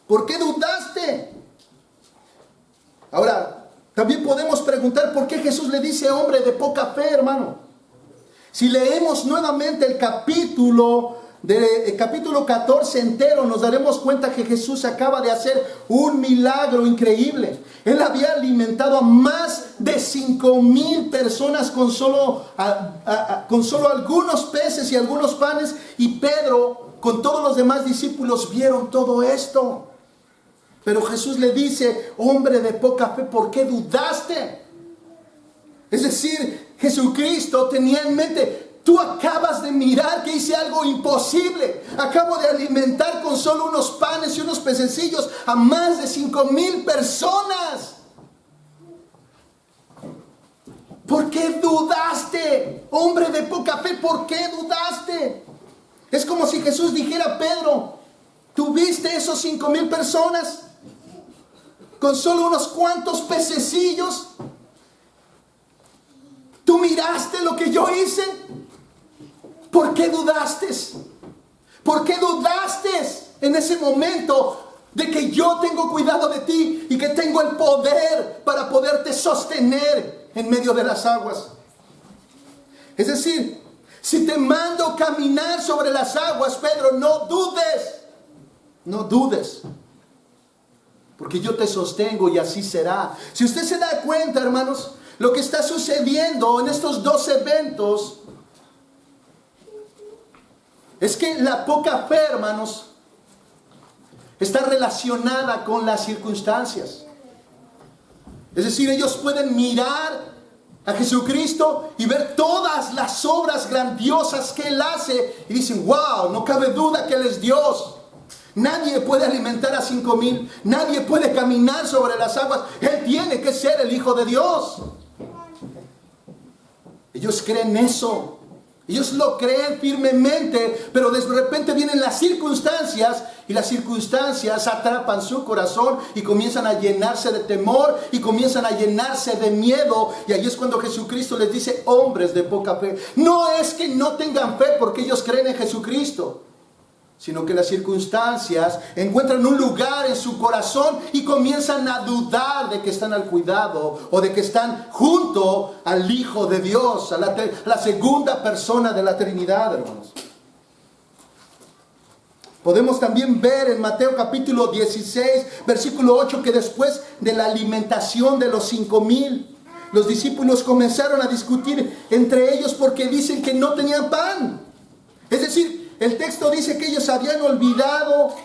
¿Por qué dudaste? Ahora, también podemos preguntar por qué Jesús le dice hombre de poca fe, hermano. Si leemos nuevamente el capítulo 14 entero, nos daremos cuenta que Jesús acaba de hacer un milagro increíble. Él había alimentado a más de 5,000 personas con solo algunos peces y algunos panes. Y Pedro, con todos los demás discípulos, vieron todo esto. Pero Jesús le dice, hombre de poca fe, ¿por qué dudaste? Es decir, Jesucristo tenía en mente, tú acabas de mirar que hice algo imposible. Acabo de alimentar con solo unos panes y unos pececillos a más de 5,000 personas. ¿Por qué dudaste? Hombre de poca fe, ¿por qué dudaste? Es como si Jesús dijera, Pedro, ¿tú viste esos 5,000 personas? Con solo unos cuantos pececillos. ¿Tú miraste lo que yo hice? ¿Por qué dudaste? ¿Por qué dudaste en ese momento de que yo tengo cuidado de ti y que tengo el poder para poderte sostener en medio de las aguas? Es decir, si te mando caminar sobre las aguas, Pedro, no dudes. No dudes. Porque yo te sostengo y así será. Si usted se da cuenta, hermanos, lo que está sucediendo en estos dos eventos es que la poca fe, hermanos, está relacionada con las circunstancias. Es decir, ellos pueden mirar a Jesucristo y ver todas las obras grandiosas que Él hace y dicen, wow, no cabe duda que Él es Dios. Nadie puede alimentar a 5,000. Nadie puede caminar sobre las aguas. Él tiene que ser el Hijo de Dios. Ellos creen eso. Ellos lo creen firmemente. Pero de repente vienen las circunstancias. Y las circunstancias atrapan su corazón. Y comienzan a llenarse de temor. Y comienzan a llenarse de miedo. Y ahí es cuando Jesucristo les dice, hombres de poca fe. No es que no tengan fe porque ellos creen en Jesucristo, sino que las circunstancias encuentran un lugar en su corazón y comienzan a dudar de que están al cuidado o de que están junto al Hijo de Dios, a la segunda persona de la Trinidad, hermanos. Podemos también ver en Mateo capítulo 16, versículo 8, que después de la alimentación de los 5,000, los discípulos comenzaron a discutir entre ellos porque dicen que no tenían pan. Es decir, el texto dice que ellos se habían olvidado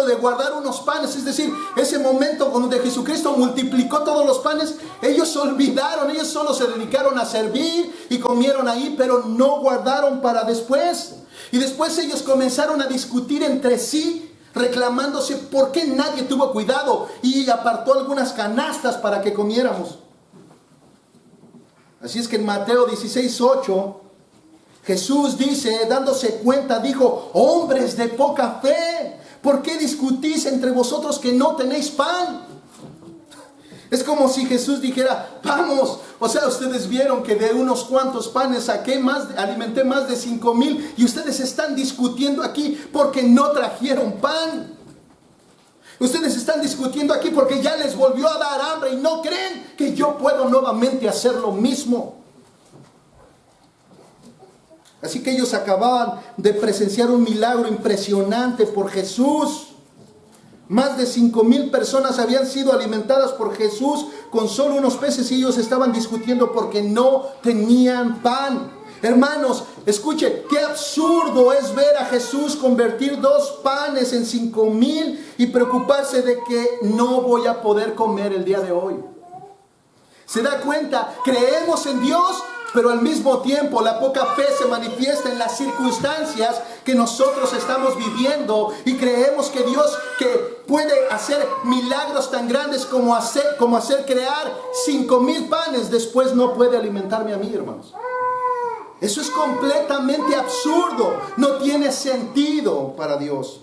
de guardar unos panes. Es decir, ese momento donde Jesucristo multiplicó todos los panes, ellos olvidaron, ellos solo se dedicaron a servir y comieron ahí, pero no guardaron para después. Y después ellos comenzaron a discutir entre sí, reclamándose por qué nadie tuvo cuidado y apartó algunas canastas para que comiéramos. Así es que en Mateo 16:8, Jesús dice, dándose cuenta, dijo, hombres de poca fe, ¿por qué discutís entre vosotros que no tenéis pan? Es como si Jesús dijera, vamos, o sea, ustedes vieron que de unos cuantos panes alimenté más de 5,000 y ustedes están discutiendo aquí porque no trajeron pan. Ustedes están discutiendo aquí porque ya les volvió a dar hambre y no creen que yo puedo nuevamente hacer lo mismo. Así que ellos acababan de presenciar un milagro impresionante por Jesús. Más de 5,000 personas habían sido alimentadas por Jesús con solo unos peces y ellos estaban discutiendo porque no tenían pan. Hermanos, escuche, qué absurdo es ver a Jesús convertir 2 panes en 5,000 y preocuparse de que no voy a poder comer el día de hoy. ¿Se da cuenta? Creemos en Dios, pero al mismo tiempo la poca fe se manifiesta en las circunstancias que nosotros estamos viviendo y creemos que Dios que puede hacer milagros tan grandes como hacer crear 5,000 panes, después no puede alimentarme a mí, hermanos. Eso es completamente absurdo, no tiene sentido para Dios.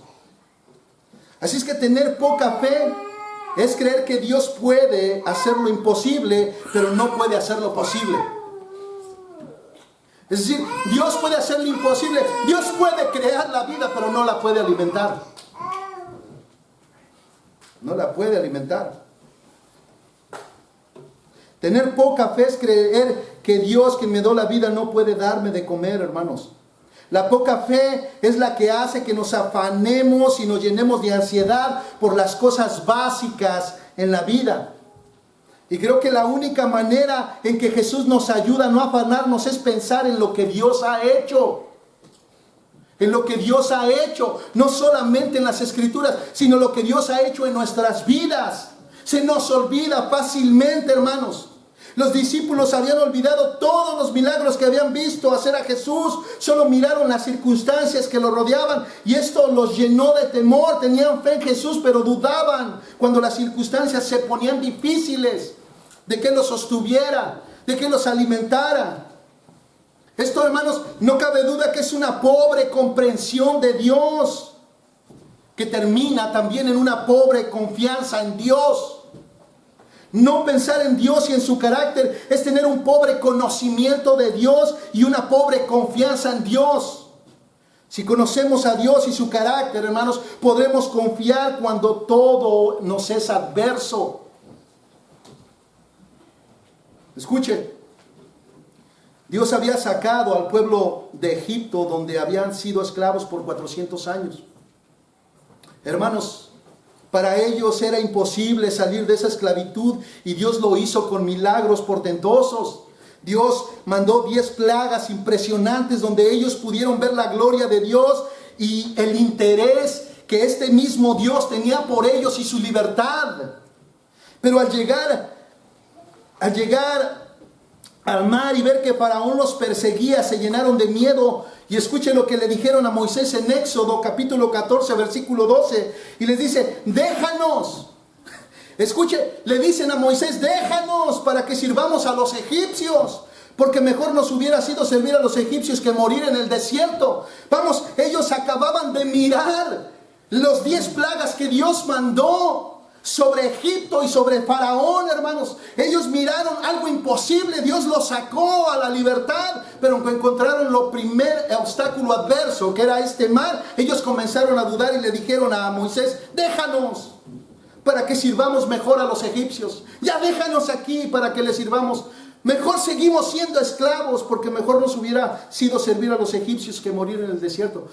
Así es que tener poca fe es creer que Dios puede hacer lo imposible, pero no puede hacer lo posible. Es decir, Dios puede hacer lo imposible. Dios puede crear la vida, pero no la puede alimentar. No la puede alimentar. Tener poca fe es creer que Dios, quien me dio la vida, no puede darme de comer, hermanos. La poca fe es la que hace que nos afanemos y nos llenemos de ansiedad por las cosas básicas en la vida. Y creo que la única manera en que Jesús nos ayuda a no afanarnos es pensar en lo que Dios ha hecho. En lo que Dios ha hecho, no solamente en las Escrituras, sino lo que Dios ha hecho en nuestras vidas. Se nos olvida fácilmente, hermanos. Los discípulos habían olvidado todos los milagros que habían visto hacer a Jesús. Solo miraron las circunstancias que lo rodeaban y esto los llenó de temor. Tenían fe en Jesús, pero dudaban cuando las circunstancias se ponían difíciles, de que los sostuviera, de que los alimentara. Esto, hermanos, no cabe duda que es una pobre comprensión de Dios, que termina también en una pobre confianza en Dios. No pensar en Dios y en su carácter es tener un pobre conocimiento de Dios y una pobre confianza en Dios. Si conocemos a Dios y su carácter, hermanos, podremos confiar cuando todo nos es adverso. Escuche, Dios había sacado al pueblo de Egipto, donde habían sido esclavos por 400 años. Hermanos, para ellos era imposible salir de esa esclavitud y Dios lo hizo con milagros portentosos. Dios mandó 10 plagas impresionantes donde ellos pudieron ver la gloria de Dios y el interés que este mismo Dios tenía por ellos y su libertad. Pero al llegar al mar y ver que Faraón los perseguía, se llenaron de miedo. Y escuche lo que le dijeron a Moisés en Éxodo capítulo 14 versículo 12. Y les dice, déjanos. Escuche, le dicen a Moisés, déjanos para que sirvamos a los egipcios. Porque mejor nos hubiera sido servir a los egipcios que morir en el desierto. Vamos, ellos acababan de mirar los 10 plagas que Dios mandó sobre Egipto y sobre Faraón, hermanos. Ellos miraron algo imposible. Dios los sacó a la libertad, pero encontraron lo primer obstáculo adverso, que era este mar. Ellos comenzaron a dudar y le dijeron a Moisés, déjanos para que sirvamos mejor a los egipcios. Ya déjanos aquí para que les sirvamos. Mejor seguimos siendo esclavos, porque mejor nos hubiera sido servir a los egipcios que morir en el desierto.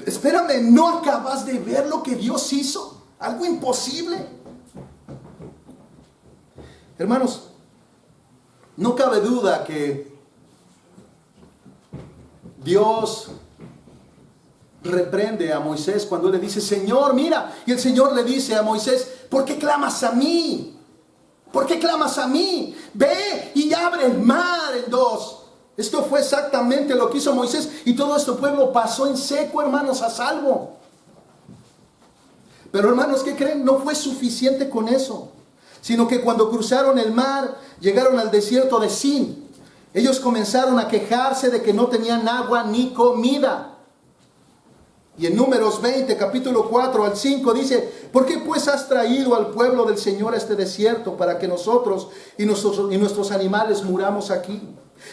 Espérame, ¿no acabas de ver lo que Dios hizo? Algo imposible. Hermanos, no cabe duda que Dios reprende a Moisés cuando le dice, Señor, mira. Y el Señor le dice a Moisés, ¿por qué clamas a mí? ¿Por qué clamas a mí? Ve y abre el mar en 2. Esto fue exactamente lo que hizo Moisés y todo este pueblo pasó en seco, hermanos, a salvo. Pero hermanos, ¿qué creen? No fue suficiente con eso, sino que cuando cruzaron el mar, llegaron al desierto de Sin. Ellos comenzaron a quejarse de que no tenían agua ni comida. Y en Números 20, capítulo 4 al 5 dice, ¿por qué pues has traído al pueblo del Señor a este desierto para que nosotros y nuestros animales muramos aquí?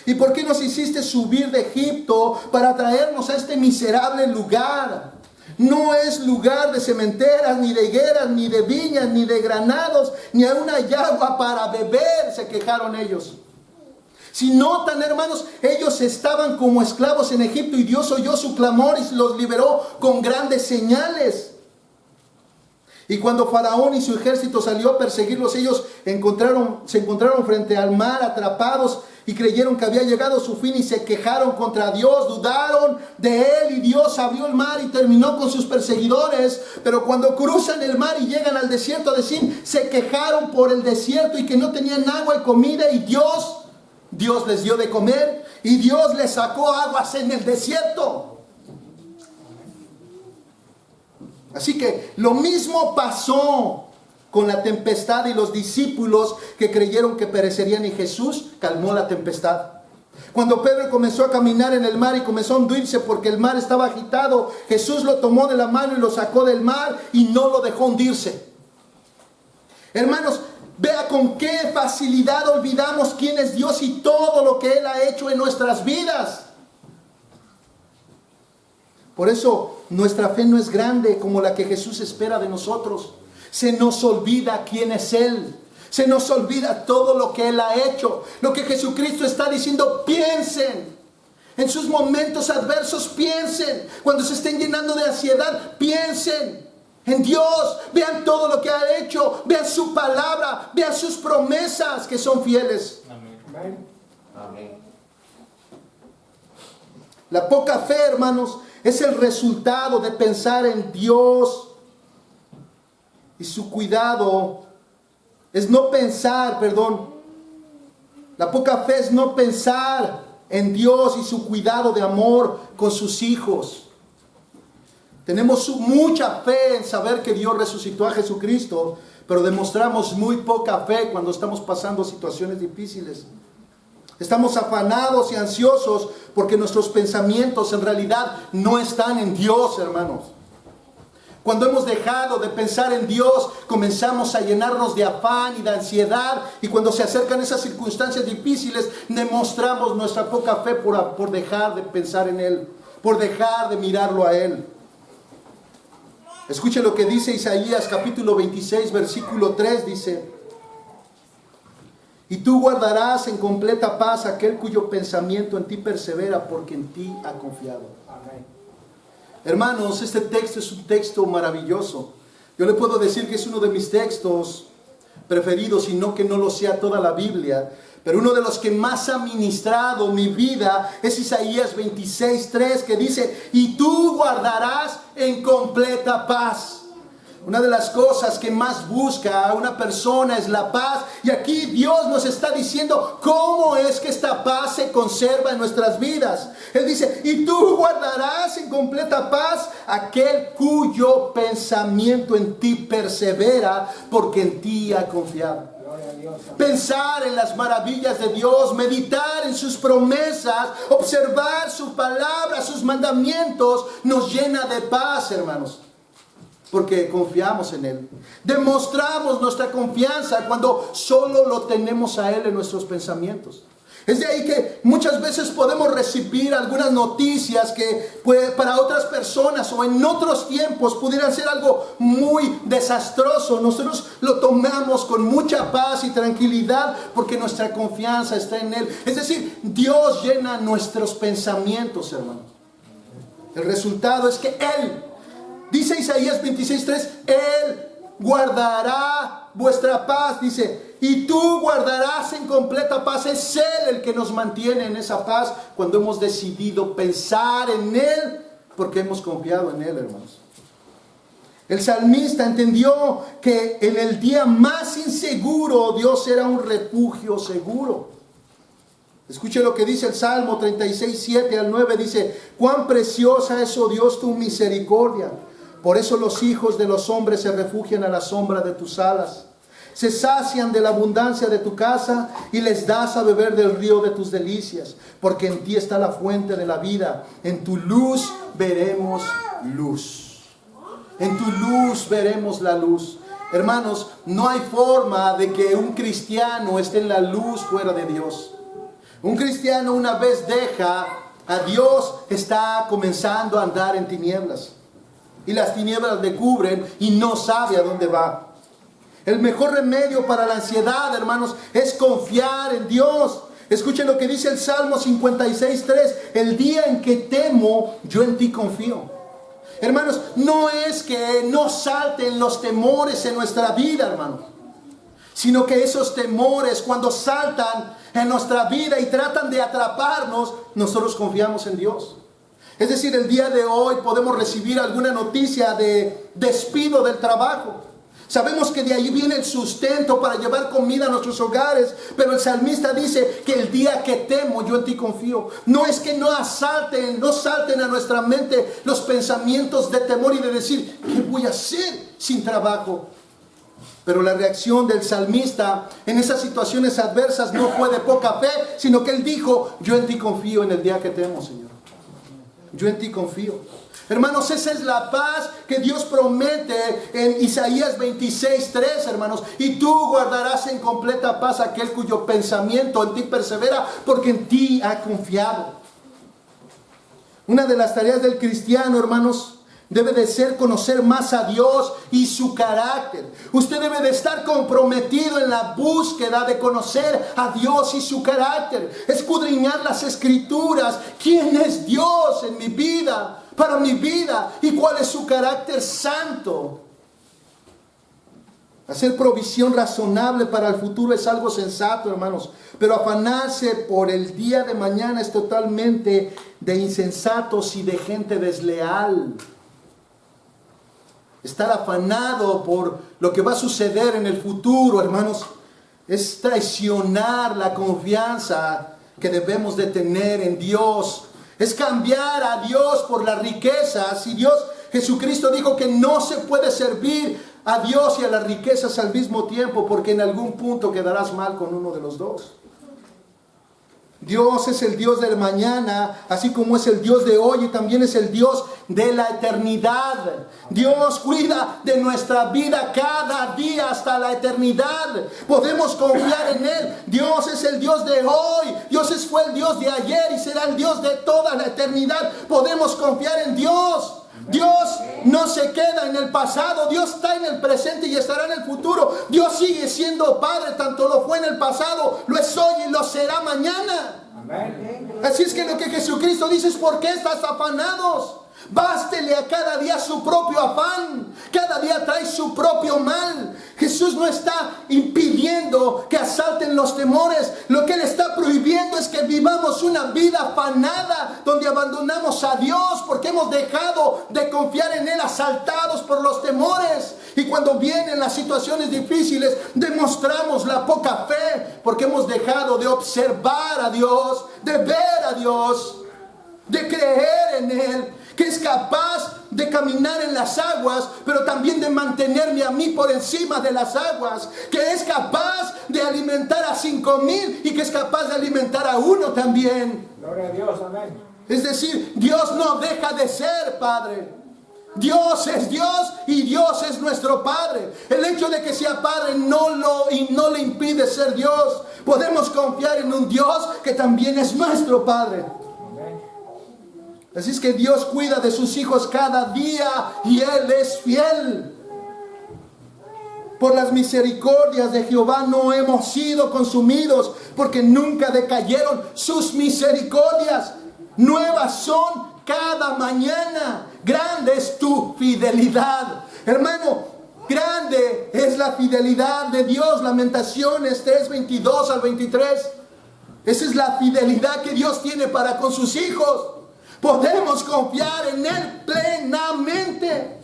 ¿Y por qué nos hiciste subir de Egipto para traernos a este miserable lugar? No es lugar de cementeras, ni de higueras, ni de viñas, ni de granados, ni aún hay agua para beber, se quejaron ellos. Si notan, hermanos, ellos estaban como esclavos en Egipto y Dios oyó su clamor y los liberó con grandes señales. Y cuando Faraón y su ejército salió a perseguirlos, ellos se encontraron frente al mar atrapados y creyeron que había llegado su fin y se quejaron contra Dios, dudaron de él y Dios abrió el mar y terminó con sus perseguidores. Pero cuando cruzan el mar y llegan al desierto de Sin, se quejaron por el desierto y que no tenían agua y comida y Dios les dio de comer y Dios les sacó aguas en el desierto. Así que lo mismo pasó con la tempestad y los discípulos que creyeron que perecerían y Jesús calmó la tempestad. Cuando Pedro comenzó a caminar en el mar y comenzó a hundirse porque el mar estaba agitado, Jesús lo tomó de la mano y lo sacó del mar y no lo dejó hundirse. Hermanos, vea con qué facilidad olvidamos quién es Dios y todo lo que Él ha hecho en nuestras vidas. Por eso nuestra fe no es grande como la que Jesús espera de nosotros. Se nos olvida quién es Él. Se nos olvida todo lo que Él ha hecho. Lo que Jesucristo está diciendo, piensen. En sus momentos adversos, piensen. Cuando se estén llenando de ansiedad, piensen en Dios. Vean todo lo que ha hecho. Vean su palabra. Vean sus promesas que son fieles. Amén. Amén. La poca fe, hermanos, es el resultado de pensar en Dios y su cuidado. Es no pensar, La poca fe es no pensar en Dios y su cuidado de amor con sus hijos. Tenemos mucha fe en saber que Dios resucitó a Jesucristo, pero demostramos muy poca fe cuando estamos pasando situaciones difíciles. Estamos afanados y ansiosos porque nuestros pensamientos en realidad no están en Dios, hermanos. Cuando hemos dejado de pensar en Dios, comenzamos a llenarnos de afán y de ansiedad. Y cuando se acercan esas circunstancias difíciles, demostramos nuestra poca fe por dejar de pensar en Él, por dejar de mirarlo a Él. Escuche lo que dice Isaías capítulo 26, versículo 3, dice: y tú guardarás en completa paz aquel cuyo pensamiento en ti persevera, porque en ti ha confiado. Amén. Hermanos, este texto es un texto maravilloso. Yo le puedo decir que es uno de mis textos preferidos, y no que no lo sea toda la Biblia, pero uno de los que más ha ministrado mi vida es Isaías 26:3, que dice: y tú guardarás en completa paz. Una de las cosas que más busca a una persona es la paz. Y aquí Dios nos está diciendo cómo es que esta paz se conserva en nuestras vidas. Él dice: y tú guardarás en completa paz aquel cuyo pensamiento en ti persevera, porque en ti ha confiado. Gloria a Dios. Pensar en las maravillas de Dios, meditar en sus promesas, observar su palabra, sus mandamientos, nos llena de paz, hermanos. Porque confiamos en Él. Demostramos nuestra confianza cuando solo lo tenemos a Él en nuestros pensamientos. Es de ahí que muchas veces podemos recibir algunas noticias que para otras personas o en otros tiempos pudieran ser algo muy desastroso. Nosotros lo tomamos con mucha paz y tranquilidad porque nuestra confianza está en Él. Es decir, Dios llena nuestros pensamientos, hermanos. El resultado es que Él, dice Isaías 26:3, Él guardará vuestra paz, dice, y tú guardarás en completa paz. Es Él el que nos mantiene en esa paz cuando hemos decidido pensar en Él, porque hemos confiado en Él, hermanos. El salmista entendió que en el día más inseguro Dios era un refugio seguro. Escuche lo que dice el Salmo 36:7-9, dice: cuán preciosa es, oh Dios, tu misericordia. Por eso los hijos de los hombres se refugian a la sombra de tus alas. Se sacian de la abundancia de tu casa y les das a beber del río de tus delicias. Porque en ti está la fuente de la vida. En tu luz veremos luz. En tu luz veremos la luz. Hermanos, no hay forma de que un cristiano esté en la luz fuera de Dios. Un cristiano, una vez deja a Dios, está comenzando a andar en tinieblas. Y las tinieblas le cubren y no sabe a dónde va. El mejor remedio para la ansiedad, hermanos, es confiar en Dios. Escuchen lo que dice el Salmo 56:3. El día en que temo, yo en ti confío. Hermanos, no es que no salten los temores en nuestra vida, hermanos, sino que esos temores, cuando saltan en nuestra vida y tratan de atraparnos, nosotros confiamos en Dios. Es decir, el día de hoy podemos recibir alguna noticia de despido del trabajo. Sabemos que de ahí viene el sustento para llevar comida a nuestros hogares, pero el salmista dice que el día que temo, yo en ti confío. No es que no salten a nuestra mente los pensamientos de temor y de decir, ¿qué voy a hacer sin trabajo? Pero la reacción del salmista en esas situaciones adversas no fue de poca fe, sino que él dijo, yo en ti confío en el día que temo, Señor. Yo en ti confío. Hermanos, esa es la paz que Dios promete en Isaías 26:3, hermanos. Y tú guardarás en completa paz aquel cuyo pensamiento en ti persevera, porque en ti ha confiado. Una de las tareas del cristiano, hermanos, debe de ser conocer más a Dios y su carácter. Usted debe de estar comprometido en la búsqueda de conocer a Dios y su carácter. Escudriñar las Escrituras. ¿Quién es Dios en mi vida? Para mi vida, y cuál es su carácter santo. Hacer provisión razonable para el futuro es algo sensato, hermanos, pero afanarse por el día de mañana es totalmente de insensatos y de gente desleal. Estar afanado por lo que va a suceder en el futuro, hermanos, es traicionar la confianza que debemos de tener en Dios. Es cambiar a Dios por las riquezas. Y Jesucristo dijo que no se puede servir a Dios y a las riquezas al mismo tiempo, porque en algún punto quedarás mal con uno de los dos. Dios es el Dios del mañana, así como es el Dios de hoy, y también es el Dios de la eternidad. Dios cuida de nuestra vida cada día hasta la eternidad. Podemos confiar en Él. Dios es el Dios de hoy. Fue el Dios de ayer y será el Dios de toda la eternidad. Podemos confiar en Dios. Dios no se queda en el pasado. Dios está en el presente y estará en el futuro. Dios sigue siendo Padre, tanto lo fue en el pasado, lo es hoy y lo será mañana. Amén. Así es que lo que Jesucristo dice es: ¿por qué estás afanados? Bástele a cada día su propio afán. Cada día trae su propio mal. Jesús no está impidiendo que asalten los temores. Lo que Él está prohibiendo es que vivamos una vida afanada, donde abandonamos a Dios porque hemos dejado de confiar en Él, asaltados por los temores. Y cuando vienen las situaciones difíciles, demostramos la poca fe porque hemos dejado de observar a Dios, de ver a Dios, de creer en Él, que es capaz de caminar en las aguas, pero también de mantenerme a mí por encima de las aguas, que es capaz de alimentar a 5,000 y que es capaz de alimentar a uno también. Gloria a Dios, amén. Es decir, Dios no deja de ser Padre. Dios es Dios y Dios es nuestro Padre. El hecho de que sea Padre no le impide ser Dios. Podemos confiar en un Dios que también es nuestro Padre. Así es que Dios cuida de sus hijos cada día y Él es fiel. Por las misericordias de Jehová no hemos sido consumidos, porque nunca decayeron sus misericordias. Nuevas son cada mañana. Grande es tu fidelidad. Hermano, grande es la fidelidad de Dios. Lamentaciones 3:22 al 23. Esa es la fidelidad que Dios tiene para con sus hijos. Podemos confiar en Él plenamente.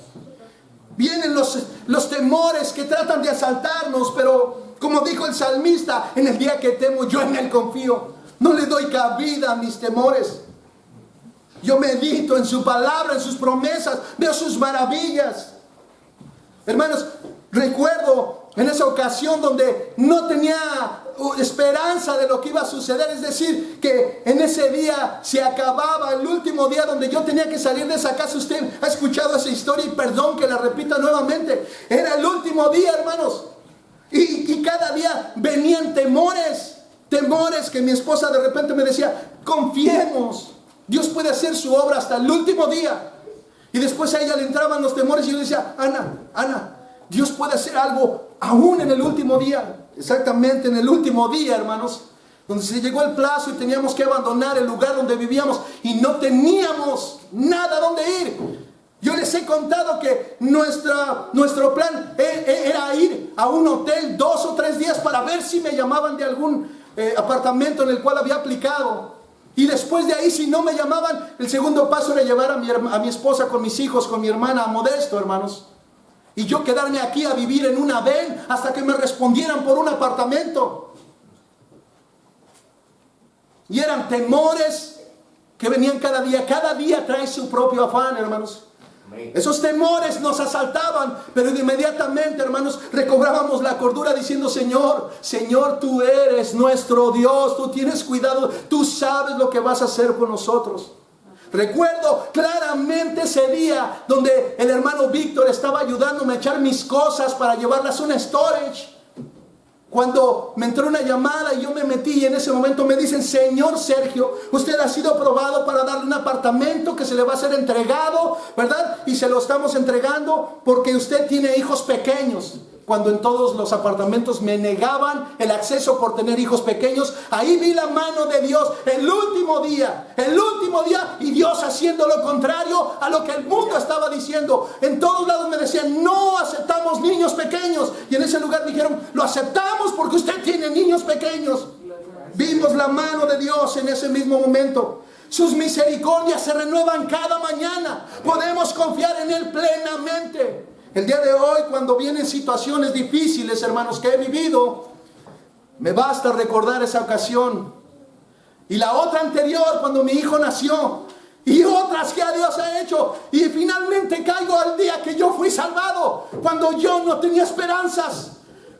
Vienen los temores que tratan de asaltarnos, pero como dijo el salmista, en el día que temo, yo en Él confío. No le doy cabida a mis temores. Yo medito en su palabra, en sus promesas, veo sus maravillas. Hermanos, recuerdo en esa ocasión donde no tenía esperanza de lo que iba a suceder, es decir, que en ese día se acababa el último día donde yo tenía que salir de esa casa. Usted ha escuchado esa historia y perdón que la repita nuevamente. Era el último día, hermanos, y cada día venían temores que mi esposa de repente me decía: confiemos, Dios puede hacer su obra hasta el último día. Y después a ella le entraban los temores y yo le decía: Ana, Dios puede hacer algo aún en el último día. Exactamente en el último día, hermanos, donde se llegó el plazo y teníamos que abandonar el lugar donde vivíamos y no teníamos nada donde ir. Yo les he contado que nuestro plan era ir a un hotel 2 o 3 días para ver si me llamaban de algún apartamento en el cual había aplicado. Y después de ahí, si no me llamaban, el segundo paso era llevar a mi esposa con mis hijos, con mi hermana a Modesto, hermanos. Y yo quedarme aquí a vivir en una van hasta que me respondieran por un apartamento. Y eran temores que venían cada día. Cada día trae su propio afán, hermanos. Esos temores nos asaltaban, pero inmediatamente, hermanos, recobrábamos la cordura diciendo: Señor, Señor, tú eres nuestro Dios, tú tienes cuidado, tú sabes lo que vas a hacer con nosotros. Recuerdo claramente ese día donde el hermano Víctor estaba ayudándome a echar mis cosas para llevarlas a un storage. Cuando me entró una llamada y yo me metí, y en ese momento me dicen: Señor Sergio, usted ha sido aprobado para darle un apartamento que se le va a ser entregado, ¿verdad? Y se lo estamos entregando porque usted tiene hijos pequeños. Cuando en todos los apartamentos me negaban el acceso por tener hijos pequeños, ahí vi la mano de Dios el último día, y Dios haciendo lo contrario a lo que el mundo estaba diciendo. En todos lados me decían: no aceptamos niños pequeños, y en ese lugar dijeron: lo aceptamos porque usted tiene niños pequeños. Vimos la mano de Dios en ese mismo momento. Sus misericordias se renuevan cada mañana. Podemos confiar en Él plenamente. El día de hoy, cuando vienen situaciones difíciles, hermanos, que he vivido, me basta recordar esa ocasión. Y la otra anterior, cuando mi hijo nació. Y otras que Dios ha hecho. Y finalmente caigo al día que yo fui salvado. Cuando yo no tenía esperanzas.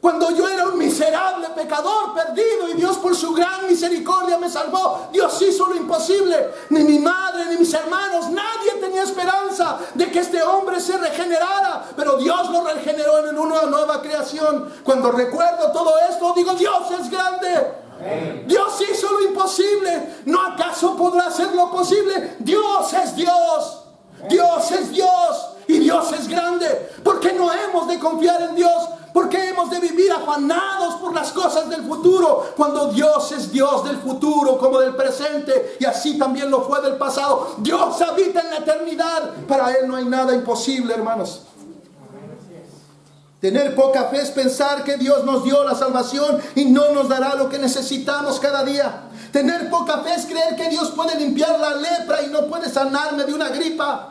Cuando yo era un miserable pecador perdido, y Dios por su gran misericordia me salvó. Dios hizo lo imposible. Ni mi madre ni mis hermanos, nadie tenía esperanza de que este hombre se regenerara, pero Dios lo regeneró en una nueva creación. Cuando recuerdo todo esto, digo: Dios es grande. Dios hizo lo imposible. ¿No acaso podrá hacer lo posible? Dios es Dios. Dios es Dios. Y Dios es grande. ¿Por qué no hemos de confiar en Dios? ¿Por qué hemos de vivir afanados por las cosas del futuro, cuando Dios es Dios del futuro como del presente, y así también lo fue del pasado? Dios habita en la eternidad. Para Él no hay nada imposible, hermanos. Tener poca fe es pensar que Dios nos dio la salvación y no nos dará lo que necesitamos cada día. Tener poca fe es creer que Dios puede limpiar la lepra y no puede sanarme de una gripa.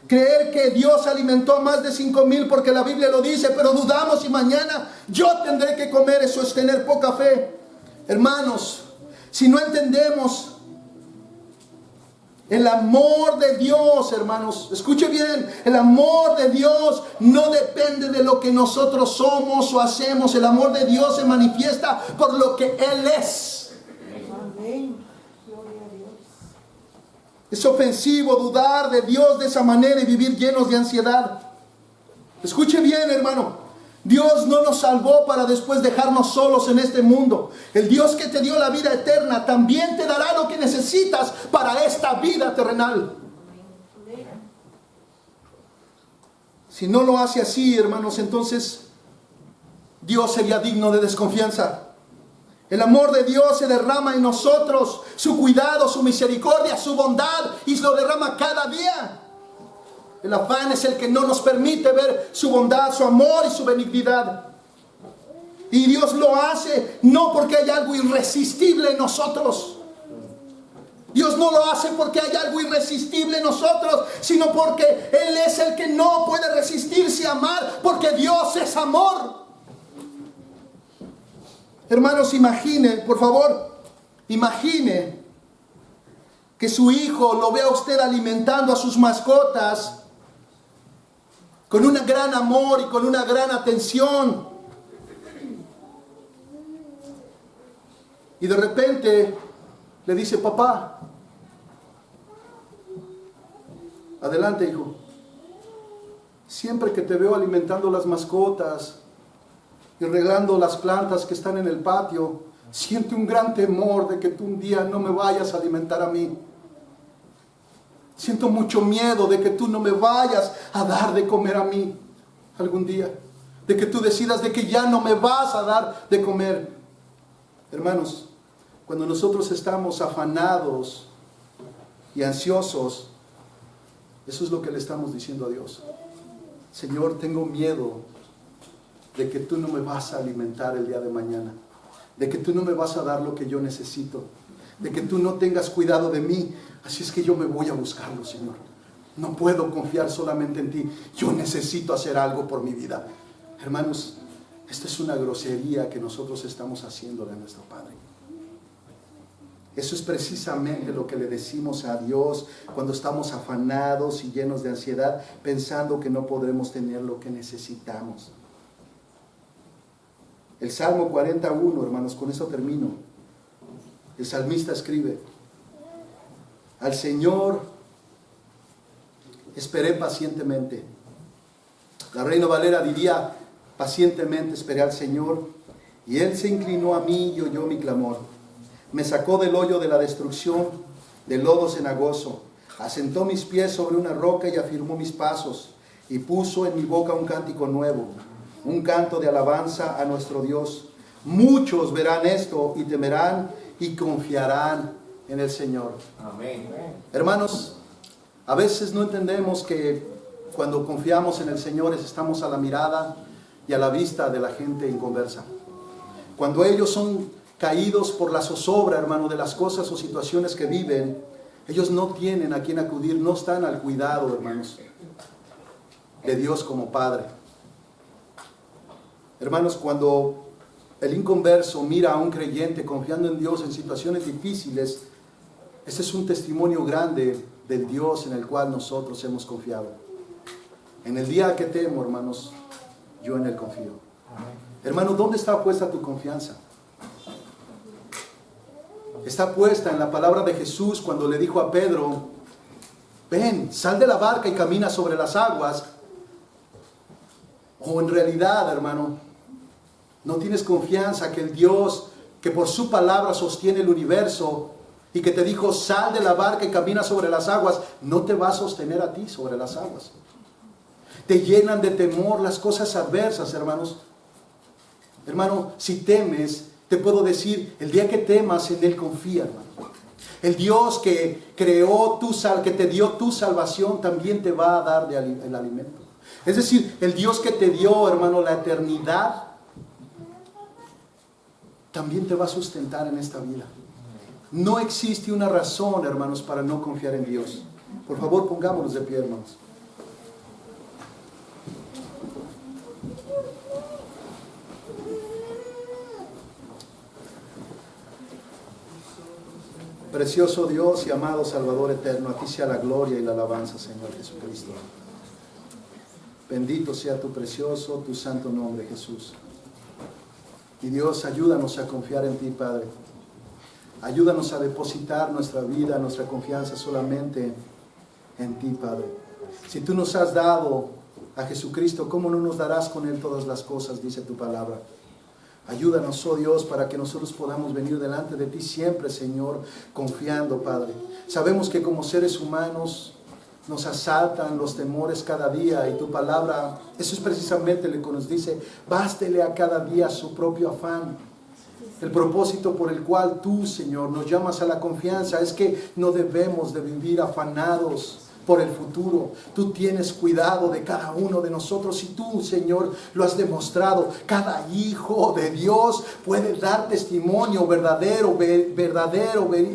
Creer que Dios alimentó a más de 5,000 porque la Biblia lo dice, pero dudamos si mañana yo tendré que comer. Eso es tener poca fe. Hermanos, si no entendemos el amor de Dios, hermanos, escuche bien, el amor de Dios no depende de lo que nosotros somos o hacemos. El amor de Dios se manifiesta por lo que Él es. Amén. Gloria a Dios. Es ofensivo dudar de Dios de esa manera y vivir llenos de ansiedad. Escuche bien, hermano. Dios no nos salvó para después dejarnos solos en este mundo. El Dios que te dio la vida eterna también te dará lo que necesitas para esta vida terrenal. Si no lo hace así, hermanos, entonces Dios sería digno de desconfianza. El amor de Dios se derrama en nosotros, su cuidado, su misericordia, su bondad, y se lo derrama cada día. El afán es el que no nos permite ver su bondad, su amor y su benignidad. Y Dios lo hace no porque hay algo irresistible en nosotros. Dios no lo hace porque hay algo irresistible en nosotros, sino porque Él es el que no puede resistirse a amar, porque Dios es amor. Hermanos, imagine, por favor, imagine que su hijo lo vea a usted alimentando a sus mascotas con un gran amor y con una gran atención. Y de repente le dice: papá, adelante, hijo. Siempre que te veo alimentando las mascotas y regando las plantas que están en el patio, siento un gran temor de que tú un día no me vayas a alimentar a mí. Siento mucho miedo de que tú no me vayas a dar de comer a mí algún día. De que tú decidas de que ya no me vas a dar de comer. Hermanos, cuando nosotros estamos afanados y ansiosos, eso es lo que le estamos diciendo a Dios. Señor, tengo miedo de que tú no me vas a alimentar el día de mañana, de que tú no me vas a dar lo que yo necesito, de que tú no tengas cuidado de mí. Así es que yo me voy a buscarlo, Señor. No puedo confiar solamente en ti. Yo necesito hacer algo por mi vida. Hermanos, esta es una grosería que nosotros estamos haciendo de nuestro Padre. Eso es precisamente lo que le decimos a Dios cuando estamos afanados y llenos de ansiedad, pensando que no podremos tener lo que necesitamos. El Salmo 41, hermanos, con eso termino. El salmista escribe: al Señor esperé pacientemente. La Reina Valera diría: pacientemente esperé al Señor, y Él se inclinó a mí y oyó mi clamor. Me sacó del hoyo de la destrucción, del lodo cenagoso. Asentó mis pies sobre una roca y afirmó mis pasos, y puso en mi boca un cántico nuevo, un canto de alabanza a nuestro Dios. Muchos verán esto y temerán y confiarán en el Señor. Amén. Hermanos, a veces no entendemos que cuando confiamos en el Señor estamos a la mirada y a la vista de la gente inconversa. Cuando ellos son caídos por la zozobra, hermano, de las cosas o situaciones que viven, ellos no tienen a quién acudir, no están al cuidado, hermanos, de Dios como Padre. Hermanos, cuando el inconverso mira a un creyente confiando en Dios en situaciones difíciles, ese es un testimonio grande del Dios en el cual nosotros hemos confiado. En el día que temo, hermanos, yo en Él confío. Hermano, ¿dónde está puesta tu confianza? Está puesta en la palabra de Jesús cuando le dijo a Pedro: ven, sal de la barca y camina sobre las aguas. O en realidad, hermano, no tienes confianza que el Dios que por su palabra sostiene el universo y que te dijo sal de la barca y camina sobre las aguas, no te va a sostener a ti sobre las aguas. Te llenan de temor las cosas adversas, hermanos. Hermano, si temes, te puedo decir, el día que temas, en Él confía, hermano. El Dios que creó que te dio tu salvación, también te va a dar el alimento. Es decir, el Dios que te dio, hermano, la eternidad, también te va a sustentar en esta vida. No existe una razón, hermanos, para no confiar en Dios. Por favor, pongámonos de pie, hermanos. Precioso Dios y amado Salvador eterno, a ti sea la gloria y la alabanza, Señor Jesucristo. Bendito sea tu precioso, tu santo nombre, Jesús. Y Dios, ayúdanos a confiar en ti, Padre. Ayúdanos a depositar nuestra vida, nuestra confianza solamente en ti, Padre. Si tú nos has dado a Jesucristo, ¿cómo no nos darás con Él todas las cosas? Dice tu palabra. Ayúdanos, oh Dios, para que nosotros podamos venir delante de ti siempre, Señor, confiando, Padre. Sabemos que como seres humanos nos asaltan los temores cada día, y tu palabra, eso es precisamente lo que nos dice: bástele a cada día su propio afán. El propósito por el cual tú, Señor, nos llamas a la confianza es que no debemos de vivir afanados por el futuro. Tú tienes cuidado de cada uno de nosotros y tú, Señor, lo has demostrado. Cada hijo de Dios puede dar testimonio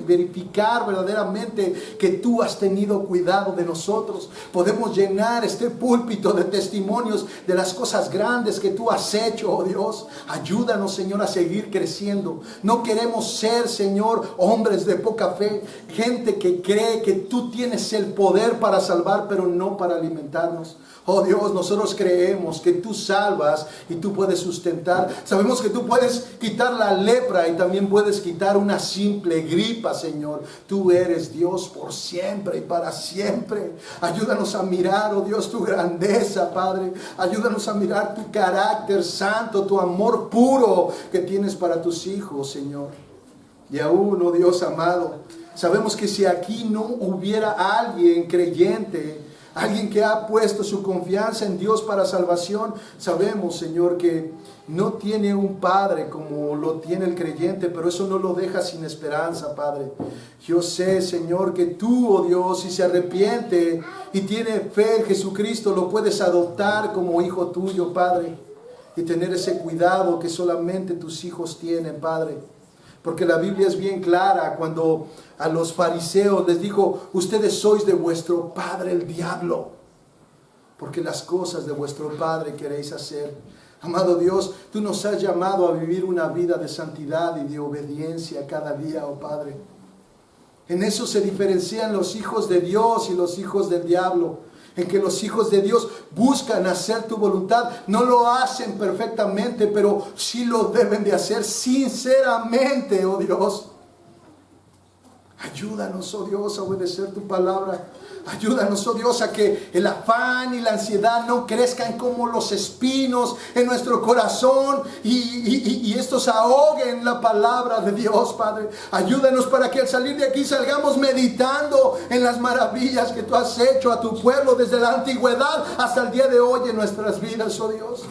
verificar verdaderamente que tú has tenido cuidado de nosotros. Podemos llenar este púlpito de testimonios de las cosas grandes que tú has hecho, oh Dios. Ayúdanos, Señor, a seguir creciendo. No queremos ser, Señor, hombres de poca fe, gente que cree que tú tienes el poder para salvar, pero no para alimentarnos. Oh Dios, nosotros creemos que tú salvas y tú puedes sustentar. Sabemos que tú puedes quitar la lepra y también puedes quitar una simple gripa, Señor. Tú eres Dios por siempre y para siempre. Ayúdanos a mirar, oh Dios, tu grandeza, Padre. Ayúdanos a mirar tu carácter santo, tu amor puro que tienes para tus hijos, Señor. Y aún, oh Dios amado, sabemos que si aquí no hubiera alguien creyente, alguien que ha puesto su confianza en Dios para salvación, sabemos, Señor, que no tiene un padre como lo tiene el creyente, pero eso no lo deja sin esperanza, Padre. Yo sé, Señor, que tú, oh Dios, si se arrepiente y tiene fe en Jesucristo, lo puedes adoptar como hijo tuyo, Padre, y tener ese cuidado que solamente tus hijos tienen, Padre. Porque la Biblia es bien clara cuando a los fariseos les dijo: ustedes sois de vuestro padre el diablo, porque las cosas de vuestro padre queréis hacer. Amado Dios, tú nos has llamado a vivir una vida de santidad y de obediencia cada día, oh Padre. En eso se diferencian los hijos de Dios y los hijos del diablo, en que los hijos de Dios buscan hacer tu voluntad. No lo hacen perfectamente, pero sí lo deben de hacer sinceramente, oh Dios. Ayúdanos, oh Dios, a obedecer tu palabra. Ayúdanos, oh Dios, a que el afán y la ansiedad no crezcan como los espinos en nuestro corazón y estos ahoguen la palabra de Dios, Padre. Ayúdanos para que al salir de aquí salgamos meditando en las maravillas que tú has hecho a tu pueblo desde la antigüedad hasta el día de hoy en nuestras vidas, oh Dios.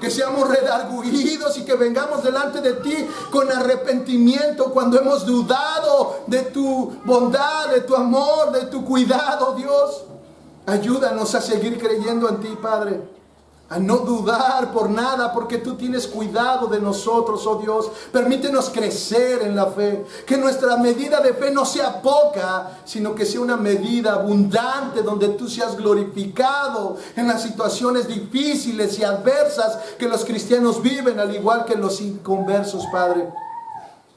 Que seamos redarguidos y que vengamos delante de ti con arrepentimiento cuando hemos dudado de tu bondad, de tu amor, de tu cuidado, Dios. Ayúdanos a seguir creyendo en ti, Padre. A no dudar por nada, porque tú tienes cuidado de nosotros, oh Dios. Permítenos crecer en la fe. Que nuestra medida de fe no sea poca, sino que sea una medida abundante, donde tú seas glorificado en las situaciones difíciles y adversas que los cristianos viven, al igual que los inconversos, Padre.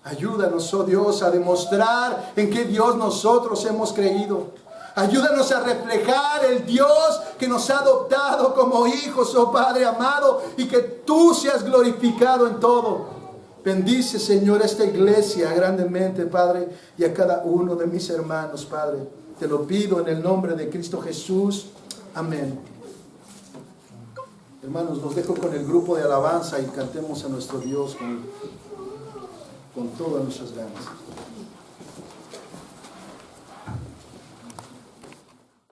Ayúdanos, oh Dios, a demostrar en qué Dios nosotros hemos creído. Ayúdanos a reflejar el Dios que nos ha adoptado como hijos, oh Padre amado, y que tú seas glorificado en todo. Bendice, Señor, esta iglesia grandemente, Padre, y a cada uno de mis hermanos, Padre. Te lo pido en el nombre de Cristo Jesús. Amén. Hermanos, los dejo con el grupo de alabanza y cantemos a nuestro Dios con todas nuestras ganas.